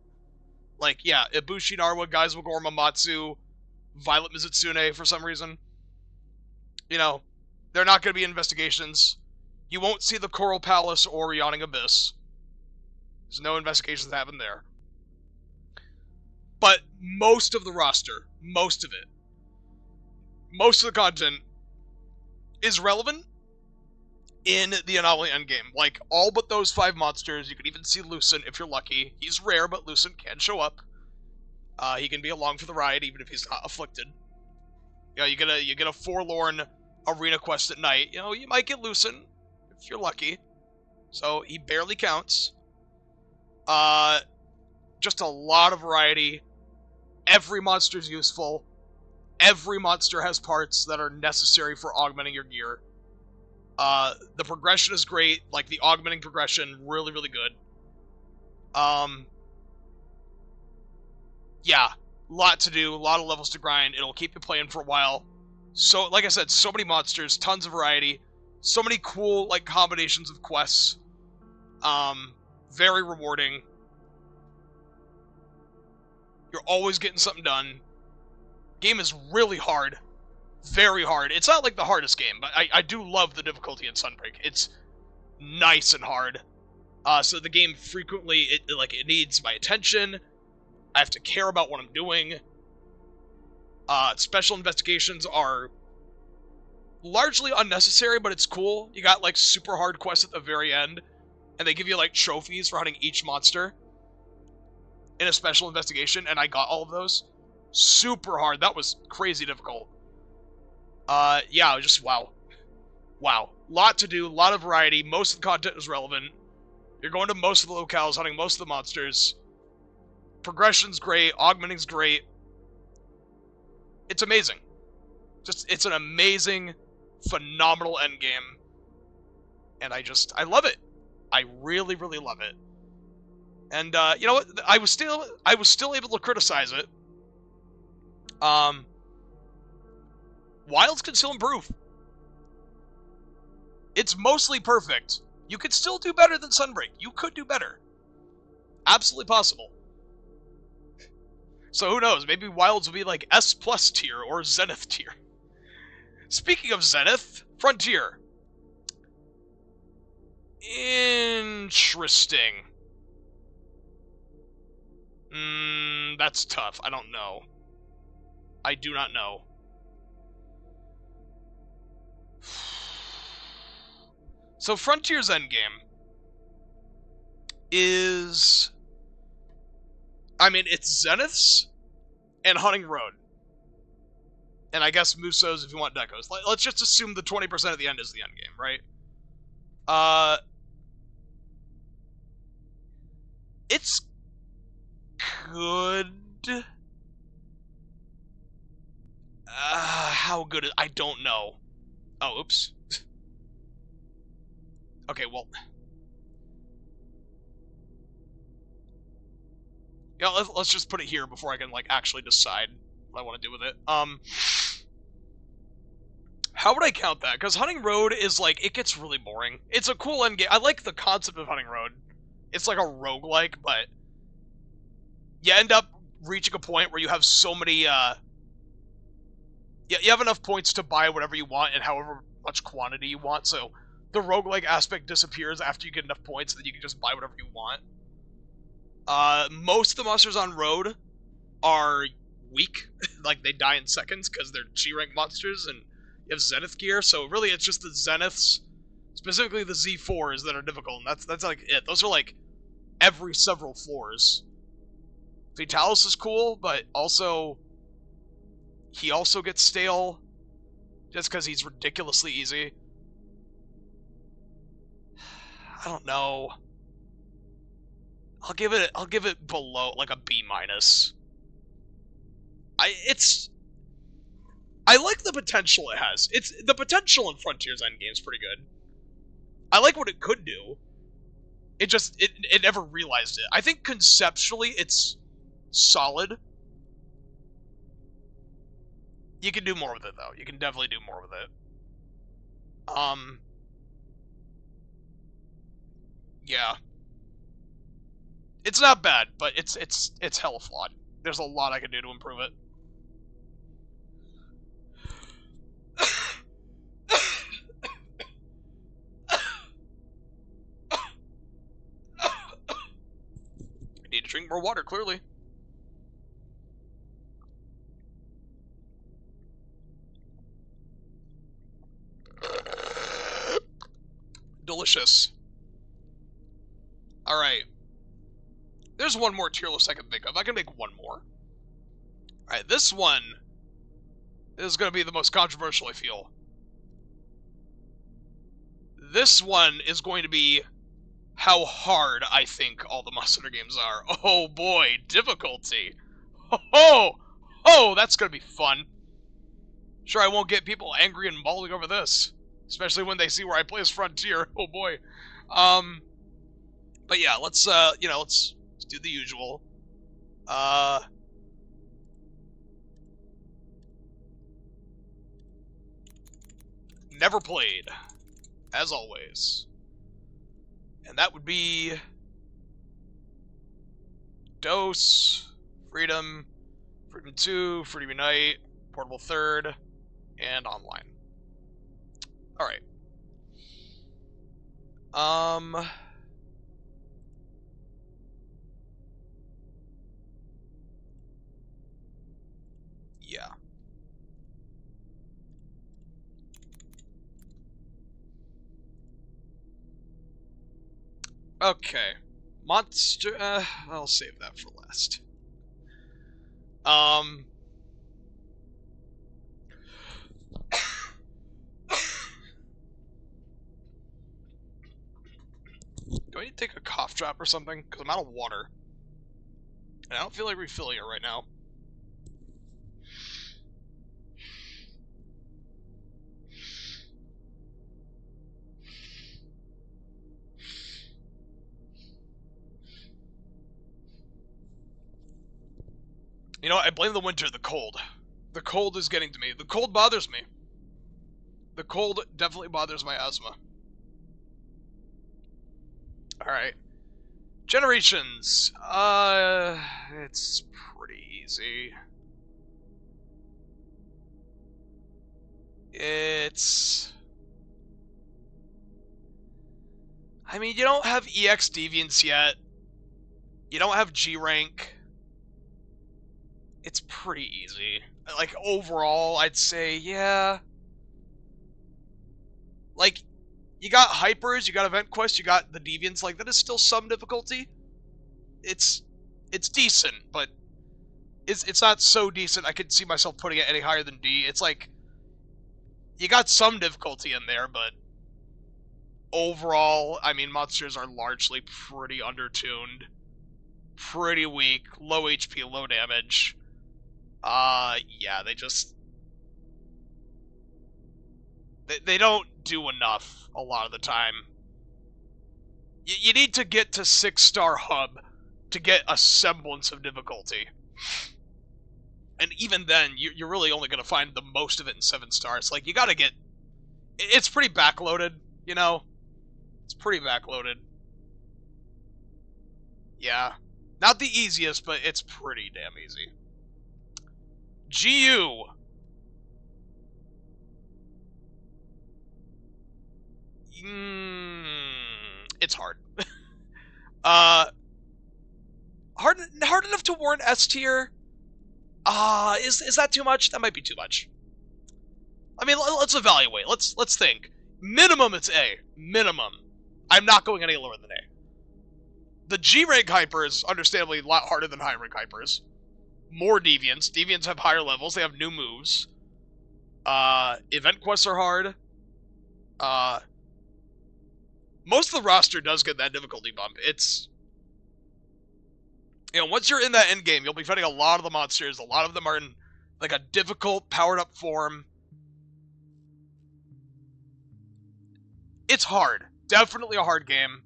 Like, yeah, Ibushi, Narwa, Gaizabagor, Mamatsu, Violet Mizutsune for some reason. You know, they're not going to be investigations. You won't see the Coral Palace or Yawning Abyss. There's no investigations that happen there. But most of the roster, most of it, most of the content is relevant in the Anomaly endgame. Like, all but those 5 monsters. You can even see Lucent if you're lucky. He's rare, but Lucent can show up. He can be along for the ride, even if he's not afflicted. You know, you get a forlorn arena quest at night. You know, you might get Lucent if you're lucky. So he barely counts. Just a lot of variety. Every monster's useful. Every monster has parts that are necessary for augmenting your gear. The progression is great. Like, the augmenting progression, really, really good. Yeah, lot to do, a lot of levels to grind. It'll keep you playing for a while. So, like I said, so many monsters, tons of variety, so many cool, like, combinations of quests. Very rewarding. You're always getting something done. Game is really hard. Very hard. It's not like the hardest game, but I do love the difficulty in Sunbreak. It's nice and hard. So the game frequently, it needs my attention. I have to care about what I'm doing. Special investigations are largely unnecessary, but it's cool. You got, like, super hard quests at the very end, and they give you, like, trophies for hunting each monster in a special investigation, and I got all of those. Super hard. That was crazy difficult. Yeah, just wow. Wow. Lot to do, lot of variety, most of the content is relevant. You're going to most of the locales, hunting most of the monsters. Progression's great, augmenting's great. It's amazing. It's an amazing, phenomenal endgame. And I love it. I really, really love it. And, you know what? I was still able to criticize it. Wilds can still improve. It's mostly perfect. You could still do better than Sunbreak. You could do better. Absolutely possible. So who knows? Maybe Wilds will be like S+ tier or Zenith tier. Speaking of Zenith, Frontier. Interesting. That's tough. I don't know. I do not know. So Frontier's endgame is... I mean, it's Zenith's and Hunting Road. And I guess Muso's if you want Decos. Let's just assume the 20% at the end is the endgame, right? It's good. How good is... I don't know. Oh, oops. Okay, well... Yeah, let's just put it here before I can, like, actually decide what I want to do with it. How would I count that? Because Hunting Road is, like, it gets really boring. It's a cool endgame. I like the concept of Hunting Road. It's like a roguelike, but you end up reaching a point where you have so many, you have enough points to buy whatever you want and however much quantity you want, so the roguelike aspect disappears after you get enough points that you can just buy whatever you want. Most of the monsters on Road are weak. Like, they die in seconds because they're G-rank monsters, and you have Zenith gear, so really it's just the Zeniths, specifically the Z4s, that are difficult, and that's like it. Those are, like, every several floors. Vitalis is cool, but also he also gets stale just because he's ridiculously easy. I don't know. I'll give it below, like a B minus. I like the potential it has. The potential in Frontier's endgame is pretty good. I like what it could do. It never realized it. I think conceptually it's solid. You can do more with it though. You can definitely do more with it. Yeah. It's not bad, but it's hella flawed. There's a lot I can do to improve it. I need to drink more water, clearly. Delicious. Alright. There's one more tier list I can think of. I can make one more. Alright, this one is going to be the most controversial, I feel. This one is going to be how hard I think all the Monster Hunter games are. Oh boy, difficulty. Oh, that's going to be fun. Sure, I won't get people angry and bawling over this. Especially when they see where I place Frontier. Oh boy. But yeah, let's do the usual. Never played, as always. And that would be Dose, Freedom, Freedom 2, Freedom Unite, Portable Third, and Online. Alright. Yeah. Okay. Monster, I'll save that for last. Do I need to take a cough drop or something? Because I'm out of water. And I don't feel like refilling it right now. You know what? I blame the winter, the cold. The cold is getting to me. The cold bothers me. The cold definitely bothers my asthma. Alright. Generations. It's pretty easy. I mean, you don't have EX Deviants yet. You don't have G rank. It's pretty easy. Like, overall, I'd say, yeah. Like, you got Hypers, you got Event Quest, you got the Deviants, like, that is still some difficulty. It's decent, but it's not so decent I could see myself putting it any higher than D. It's like, you got some difficulty in there, but overall, I mean, monsters are largely pretty undertuned. Pretty weak, low HP, low damage. Yeah, they don't do enough a lot of the time. You need to get to 6-star hub to get a semblance of difficulty. And even then, you're really only going to find the most of it in 7 stars. Like, you gotta get... It's pretty backloaded, you know? It's pretty backloaded. Yeah. Not the easiest, but it's pretty damn easy. GU. It's hard. Hard enough to warrant S tier. Is that too much? That might be too much. I mean, let's evaluate. Let's think. Minimum, it's A. Minimum. I'm not going any lower than A. The G-rank hypers, understandably, a lot harder than high-rank hypers. More deviants. Deviants have higher levels. They have new moves. Event quests are hard. Most of the roster does get that difficulty bump. It's... You know, once you're in that end game, you'll be fighting a lot of the monsters. A lot of them are in, like, a difficult, powered-up form. It's hard. Definitely a hard game.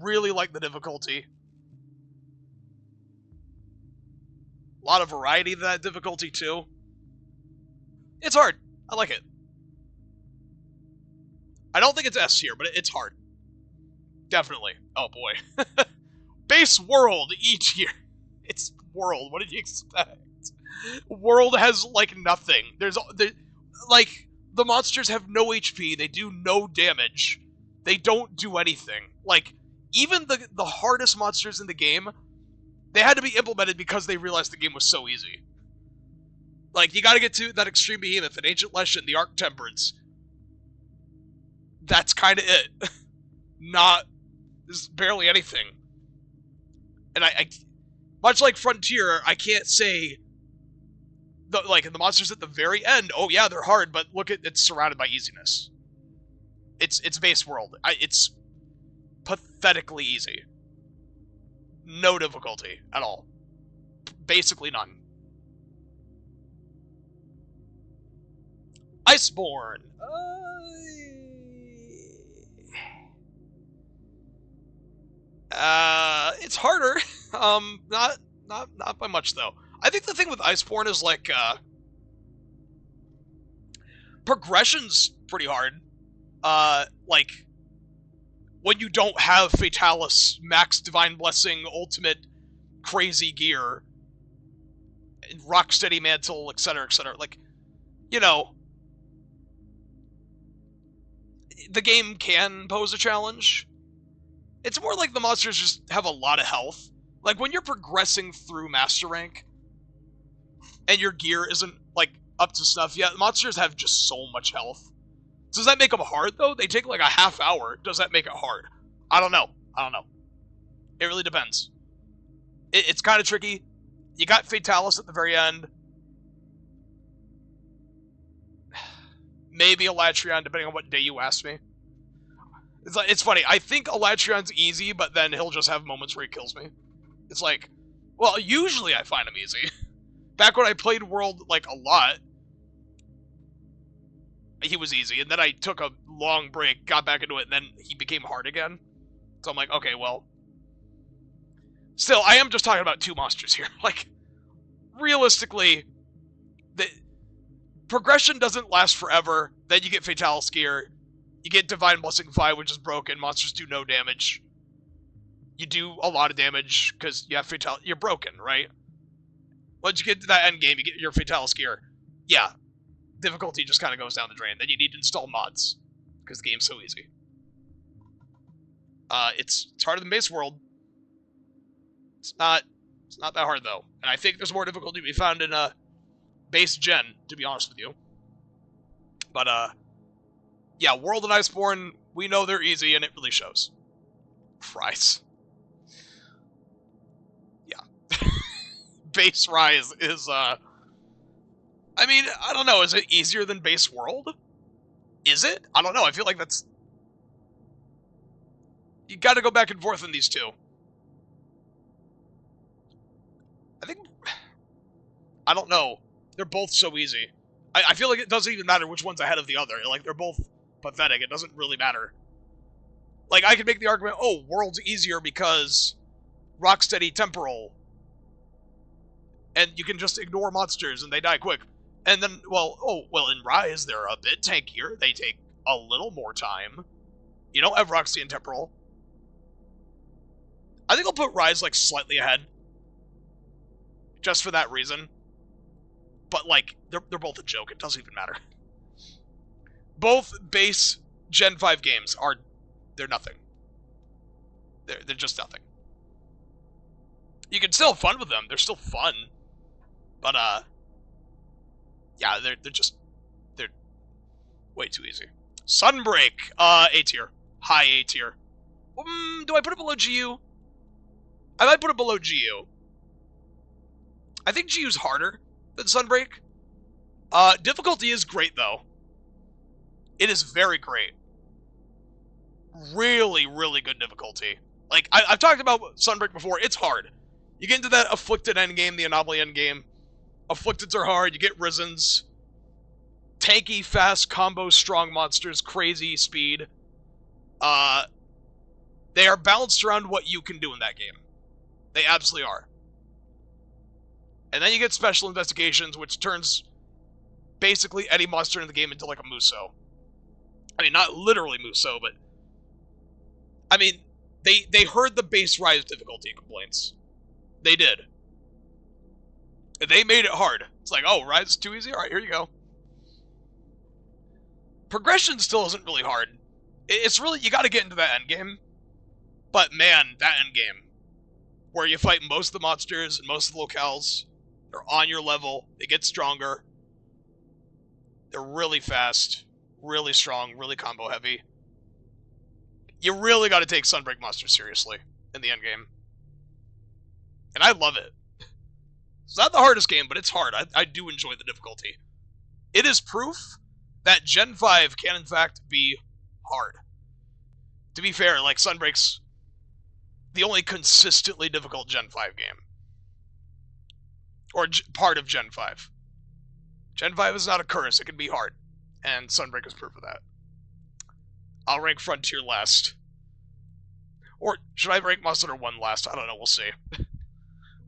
Really like the difficulty. A lot of variety to that difficulty, too. It's hard. I like it. I don't think it's S tier, but it's hard. Definitely. Oh, boy. Base World, E tier. It's World. What did you expect? World has, like, nothing. Like, the monsters have no HP. They do no damage. They don't do anything. Like, even the hardest monsters in the game, they had to be implemented because they realized the game was so easy. Like, you gotta get to that Extreme Behemoth, an Ancient Leshen, the Arc Temperance. That's kinda it. There's barely anything. And I much like Frontier, I can't say, the monsters at the very end, oh yeah, they're hard, but look at, it's surrounded by easiness. It's Base World. It's pathetically easy. No difficulty at all. Basically none. Iceborne. It's harder. Not by much though. I think the thing with Iceborne is like progression's pretty hard. Like when you don't have Fatalis, Max Divine Blessing, Ultimate crazy gear, Rocksteady Mantle, etc., etc. Like, you know, the game can pose a challenge. It's more like the monsters just have a lot of health. Like, when you're progressing through Master Rank, and your gear isn't, like, up to snuff yet, monsters have just so much health. Does that make them hard, though? They take, like, a half hour. Does that make it hard? I don't know. It really depends. It's kind of tricky. You got Fatalis at the very end. Maybe Vibetreon, depending on what day you ask me. It's funny. I think Vibetreon's easy, but then he'll just have moments where he kills me. It's like, well, usually I find him easy. Back when I played World, like, a lot, he was easy, and then I took a long break, got back into it, and then he became hard again. So I'm like, okay, well... Still, I am just talking about two monsters here. Like, realistically, the progression doesn't last forever. Then you get Fatalis gear. You get Divine Blessing 5, which is broken. Monsters do no damage. You do a lot of damage, because you have Fatalis. You're broken, right? Once you get to that end game, you get your Fatalis gear. Yeah. Difficulty just kind of goes down the drain. Then you need to install mods, because the game's so easy. It's harder than Base World. It's not that hard, though. And I think there's more difficulty to be found in Base Gen, to be honest with you. But, yeah, World and Iceborne, we know they're easy, and it really shows. Fries. Yeah. Base Rise is, I mean, I don't know, is it easier than Base World? Is it? I don't know, I feel like that's... You gotta go back and forth in these two. I don't know. They're both so easy. I feel like it doesn't even matter which one's ahead of the other. Like, they're both pathetic. It doesn't really matter. Like, I could make the argument, oh, World's easier because Rocksteady Temporal. And you can just ignore monsters and they die quick. And then, well, in Rise, they're a bit tankier. They take a little more time. You don't have Rocksteady and Temporal. I think I'll put Rise, like, slightly ahead. Just for that reason. But, like, they're both a joke. It doesn't even matter. Both base Gen 5 games they're nothing. They're just nothing. You can still have fun with them. They're still fun. But, yeah, they're way too easy. Sunbreak, A tier. High A tier. Do I put it below GU? I might put it below GU. I think GU's harder than Sunbreak. Difficulty is great, though. It is very great. Really, really good difficulty. Like, I've talked about Sunbreak before. It's hard. You get into that Afflicted endgame, the Anomaly endgame. Afflicteds are hard. You get Risens. Tanky, fast, combo, strong monsters. Crazy speed. They are balanced around what you can do in that game. They absolutely are. And then you get Special Investigations, which turns basically any monster in the game into like a Muso. I mean, not literally Muso, but... I mean, they heard the base Rise difficulty complaints. They did. They made it hard. It's like, oh, Rise is too easy? Alright, here you go. Progression still isn't really hard. It's really, you gotta get into that endgame. But man, that endgame, where you fight most of the monsters and most of the locales, they're on your level, they get stronger, they're really fast, really strong, really combo heavy. You really gotta take Sunbreak monsters seriously in the endgame. And I love it. It's not the hardest game, but it's hard. I do enjoy the difficulty. It is proof that Gen 5 can in fact be hard. To be fair, like, Sunbreak's the only consistently difficult Gen 5 game. Or part of Gen 5. Gen 5 is not a curse, it can be hard. And Sunbreak is proof of that. I'll rank Frontier last. Or should I rank Monster 1 last? I don't know, we'll see.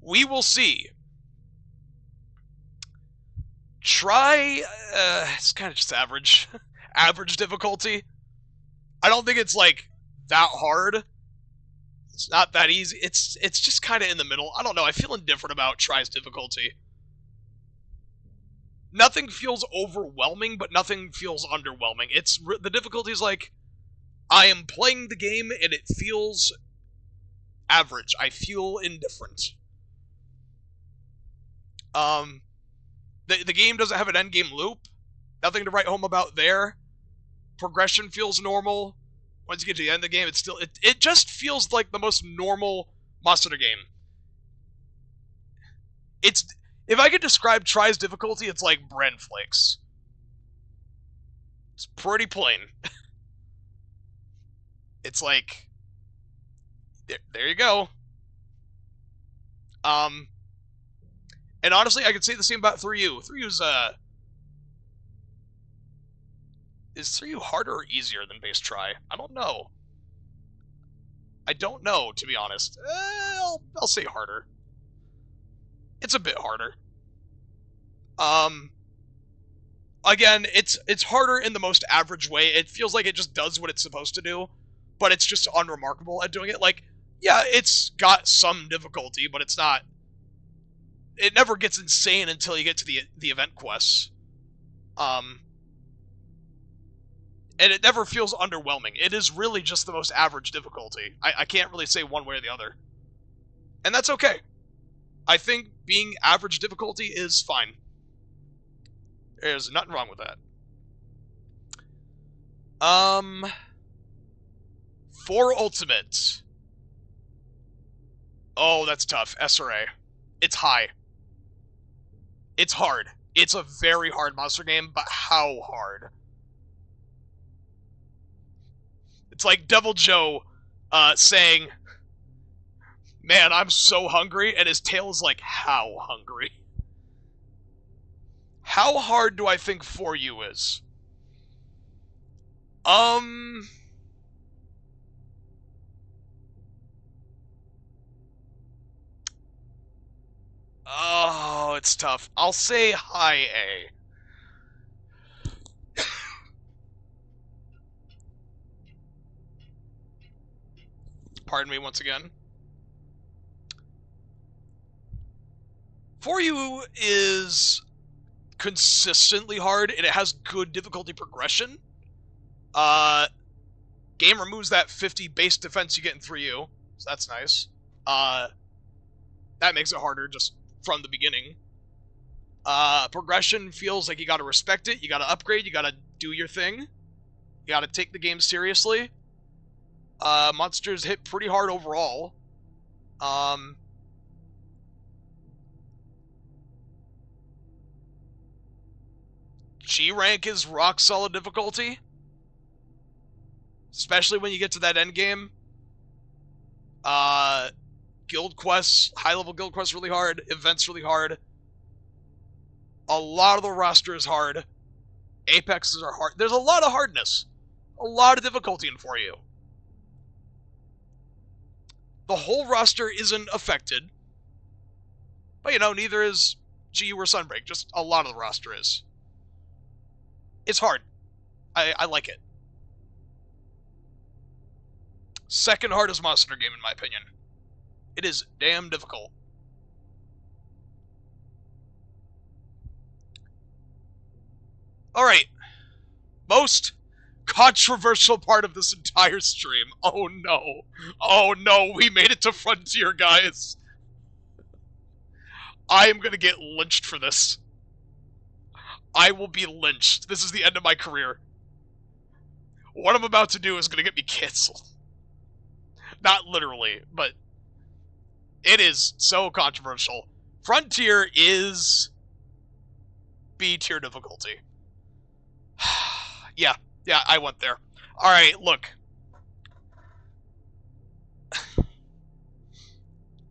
We will see. Try... it's kind of just average. Average difficulty. I don't think it's, like, that hard. It's not that easy. It's just kind of in the middle. I don't know. I feel indifferent about Try's difficulty. Nothing feels overwhelming, but nothing feels underwhelming. The difficulty is like, I am playing the game and it feels average. I feel indifferent. The game doesn't have an endgame loop. Nothing to write home about there. Progression feels normal. Once you get to the end of the game, it just feels like the most normal Monster Hunter game. If I could describe Try's difficulty, it's like bran flakes. It's pretty plain. It's like, there you go. And honestly, I could say the same about 3U. 3U's, is 3U harder or easier than base Try? I don't know. I don't know, to be honest. I'll say harder. It's a bit harder. Again, it's harder in the most average way. It feels like it just does what it's supposed to do, but it's just unremarkable at doing it. Like, yeah, it's got some difficulty, but it's not... It never gets insane until you get to the event quests. And it never feels underwhelming. It is really just the most average difficulty. I can't really say one way or the other. And that's okay. I think being average difficulty is fine. There's nothing wrong with that. For Ultimate. Oh, that's tough. SRA. It's high. It's hard. It's a very hard monster game, but how hard? It's like Devil Joe saying, man, I'm so hungry, and his tail is like, how hungry? How hard do I think 4U is? Oh, it's tough. I'll say high A. Pardon me once again. 4U is consistently hard, and it has good difficulty progression. Game removes that 50 base defense you get in 3U, so that's nice. That makes it harder just from the beginning. Progression feels like you gotta respect it, you gotta upgrade, you gotta do your thing. You gotta take the game seriously. Monsters hit pretty hard overall. Um, G rank is rock solid difficulty, especially when you get to that end game. Guild quests, high level guild quests, really hard. Events really hard. A lot of the roster is hard. Apexes are hard. There's a lot of hardness, a lot of difficulty in for you. The whole roster isn't affected, but neither is GU or Sunbreak. Just a lot of the roster is. It's hard. I like it. Second hardest Monster game, in my opinion. It is damn difficult. Alright. Most controversial part of this entire stream. Oh no. Oh no, we made it to Frontier, guys. I am gonna get lynched for this. I will be lynched. This is the end of my career. What I'm about to do is gonna get me canceled. Not literally, but it is so controversial. Frontier is B tier difficulty. Yeah, I went there. Alright, look.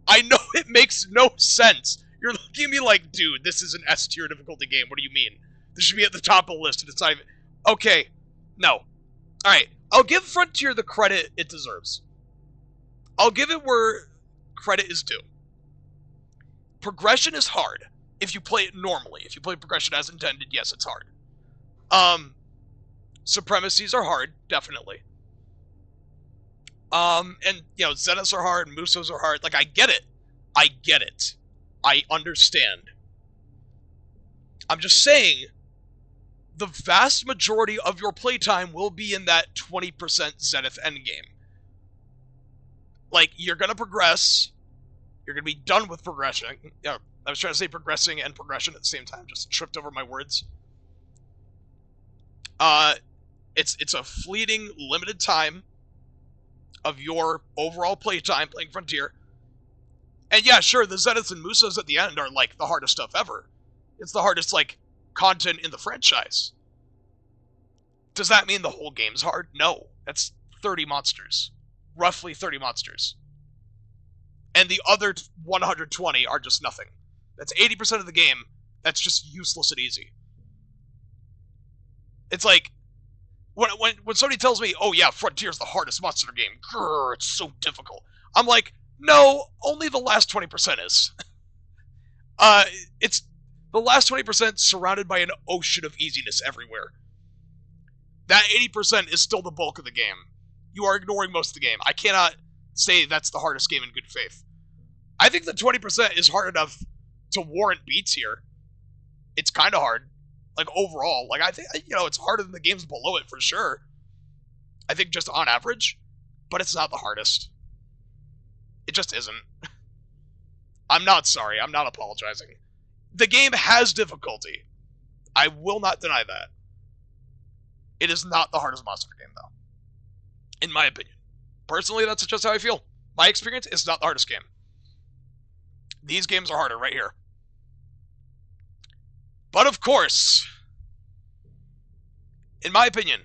I know it makes no sense. You're looking at me like, dude, this is an S tier difficulty game. What do you mean? This should be at the top of the list, and it's not even... Okay, no. Alright, I'll give Frontier the credit it deserves. I'll give it where credit is due. Progression is hard if you play it normally. If you play progression as intended, yes, it's hard. Supremacies are hard, definitely. And, Zeniths are hard, Musos are hard. Like, I get it. I understand. I'm just saying, the vast majority of your playtime will be in that 20% Zenith endgame. Like, you're gonna progress. You're gonna be done with progression. I was trying to say progressing and progression at the same time. Just tripped over my words. It's a fleeting, limited time of your overall playtime playing Frontier. And yeah, sure, the Zeniths and Musos at the end are, like, the hardest stuff ever. It's the hardest, like, content in the franchise. Does that mean the whole game's hard? No. That's 30 monsters. Roughly 30 monsters. And the other 120 are just nothing. That's 80% of the game that's just useless and easy. It's like, when somebody tells me, oh yeah, Frontier's the hardest monster game, grrr, it's so difficult. I'm like, no, only the last 20% is. It's the last 20% surrounded by an ocean of easiness everywhere. That 80% is still the bulk of the game. You are ignoring most of the game. I cannot say that's the hardest game in good faith. I think the 20% is hard enough to warrant B tier. It's kind of hard. Like, overall. Like, I think, it's harder than the games below it, for sure. I think just on average. But it's not the hardest. It just isn't. I'm not sorry. I'm not apologizing. The game has difficulty. I will not deny that. It is not the hardest monster game, though. In my opinion. Personally, that's just how I feel. My experience, it's not the hardest game. These games are harder right here. But of course, in my opinion,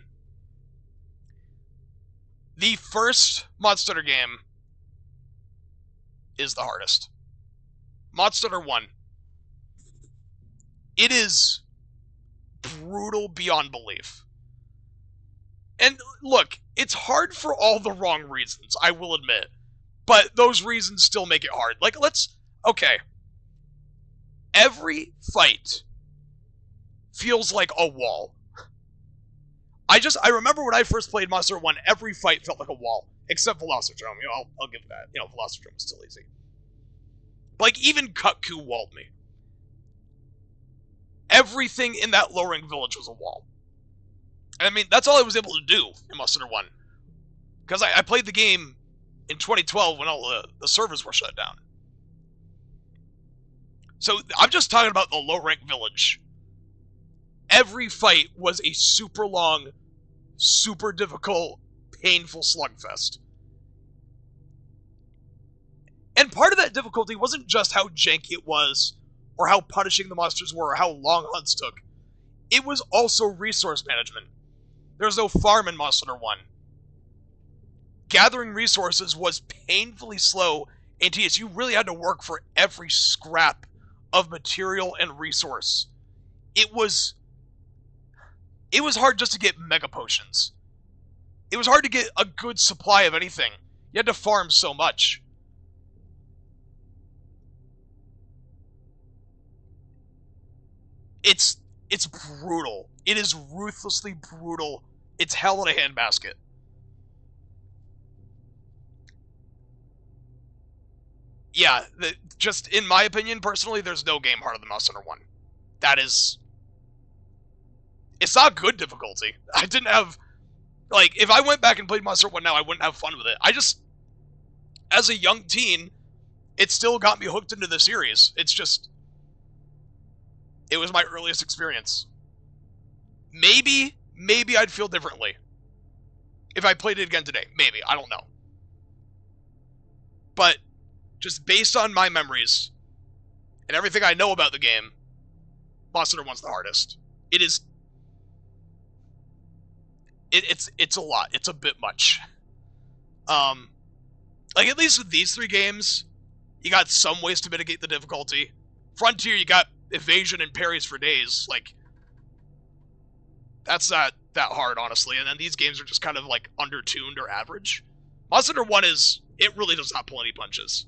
the first Monster Hunter game is the hardest. Monster Hunter 1. It is brutal beyond belief. And look, it's hard for all the wrong reasons, I will admit. But those reasons still make it hard. Like, okay. Every fight feels like a wall. I remember when I first played Monster 1, every fight felt like a wall. Except Velocitron. I'll give that. Velocitron was still easy. Like, even Kutku walled me. Everything in that lowering village was a wall. And I mean, that's all I was able to do in Monster Hunter 1. Because I played the game in 2012 when all the servers were shut down. So, I'm just talking about the low-rank village. Every fight was a super long, super difficult, painful slugfest. And part of that difficulty wasn't just how janky it was, or how punishing the monsters were, or how long hunts took. It was also resource management. There was no farm in Monster Hunter 1. Gathering resources was painfully slow and tedious. You really had to work for every scrap of material and resource. It was hard just to get mega potions. It was hard to get a good supply of anything. You had to farm so much. It's brutal. It is ruthlessly brutal. It's hell in a handbasket. Yeah, just in my opinion, personally, there's no game harder than Monster Hunter 1. That is... It's not good difficulty. I didn't have... Like, if I went back and played Monster Hunter 1 now, I wouldn't have fun with it. I just... As a young teen, it still got me hooked into the series. It's just... It was my earliest experience. Maybe I'd feel differently if I played it again today. Maybe. I don't know. But just based on my memories and everything I know about the game, Monster Hunter 1's the hardest. It is... It's a lot. It's a bit much. Like, at least with these 3 games, you got some ways to mitigate the difficulty. Frontier, you got evasion and parries for days. Like, that's not that hard, honestly. And then these games are just kind of, like, undertuned or average. Monster Hunter 1 is... It really does not pull any punches.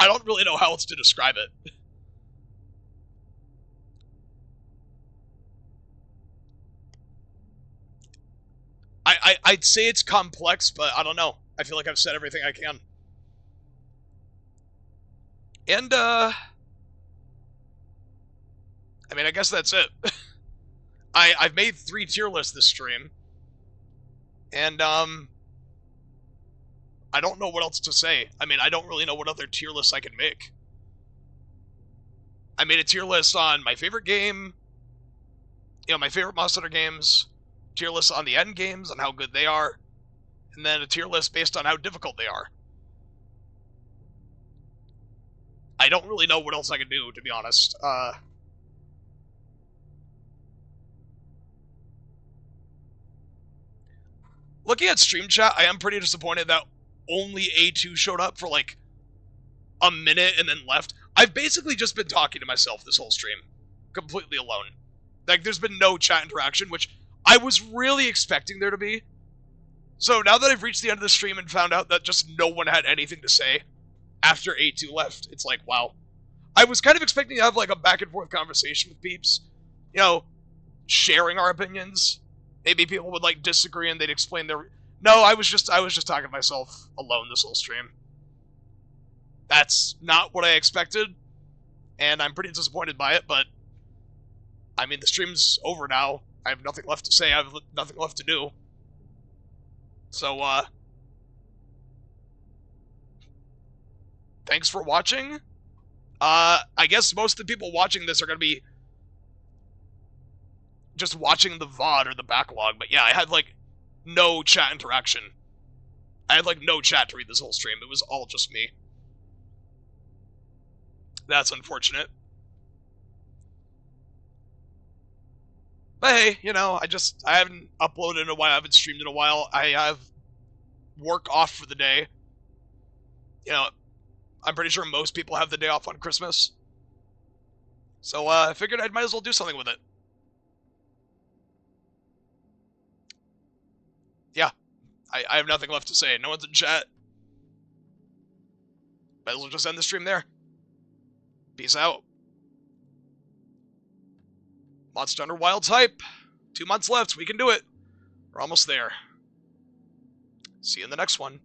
I don't really know how else to describe it. I'd say it's complex, but I don't know. I feel like I've said everything I can. And, I mean, I guess that's it. I've made 3 tier lists this stream. And, I don't know what else to say. I mean, I don't really know what other tier lists I can make. I made a tier list on my favorite game, you know, my favorite Monster Hunter games, tier list on the end games, on how good they are, and then a tier list based on how difficult they are. I don't really know what else I can do, to be honest. Looking at stream chat, I am pretty disappointed that only A2 showed up for like a minute and then left. I've basically just been talking to myself this whole stream, completely alone. Like, there's been no chat interaction, which I was really expecting there to be. So now that I've reached the end of the stream and found out that just no one had anything to say after A2 left, it's like, wow. I was kind of expecting to have like a back and forth conversation with peeps, you know, sharing our opinions. Maybe people would like disagree and they'd explain their... No, I was just talking to myself alone this whole stream. That's not what I expected, and I'm pretty disappointed by it, but I mean, the stream's over now. I have nothing left to say. I have nothing left to do. So, thanks for watching. I guess most of the people watching this are going to be just watching the VOD or the backlog, but yeah, I had, like, no chat interaction. I had, like, no chat to read this whole stream. It was all just me. That's unfortunate. But hey, you know, I haven't uploaded in a while, I haven't streamed in a while. I have work off for the day. You know, I'm pretty sure most people have the day off on Christmas. So, I figured I might as well do something with it. Yeah, I have nothing left to say. No one's in chat. Might as well just end the stream there. Peace out. Monster Hunter Wild type. 2 months left. We can do it. We're almost there. See you in the next one.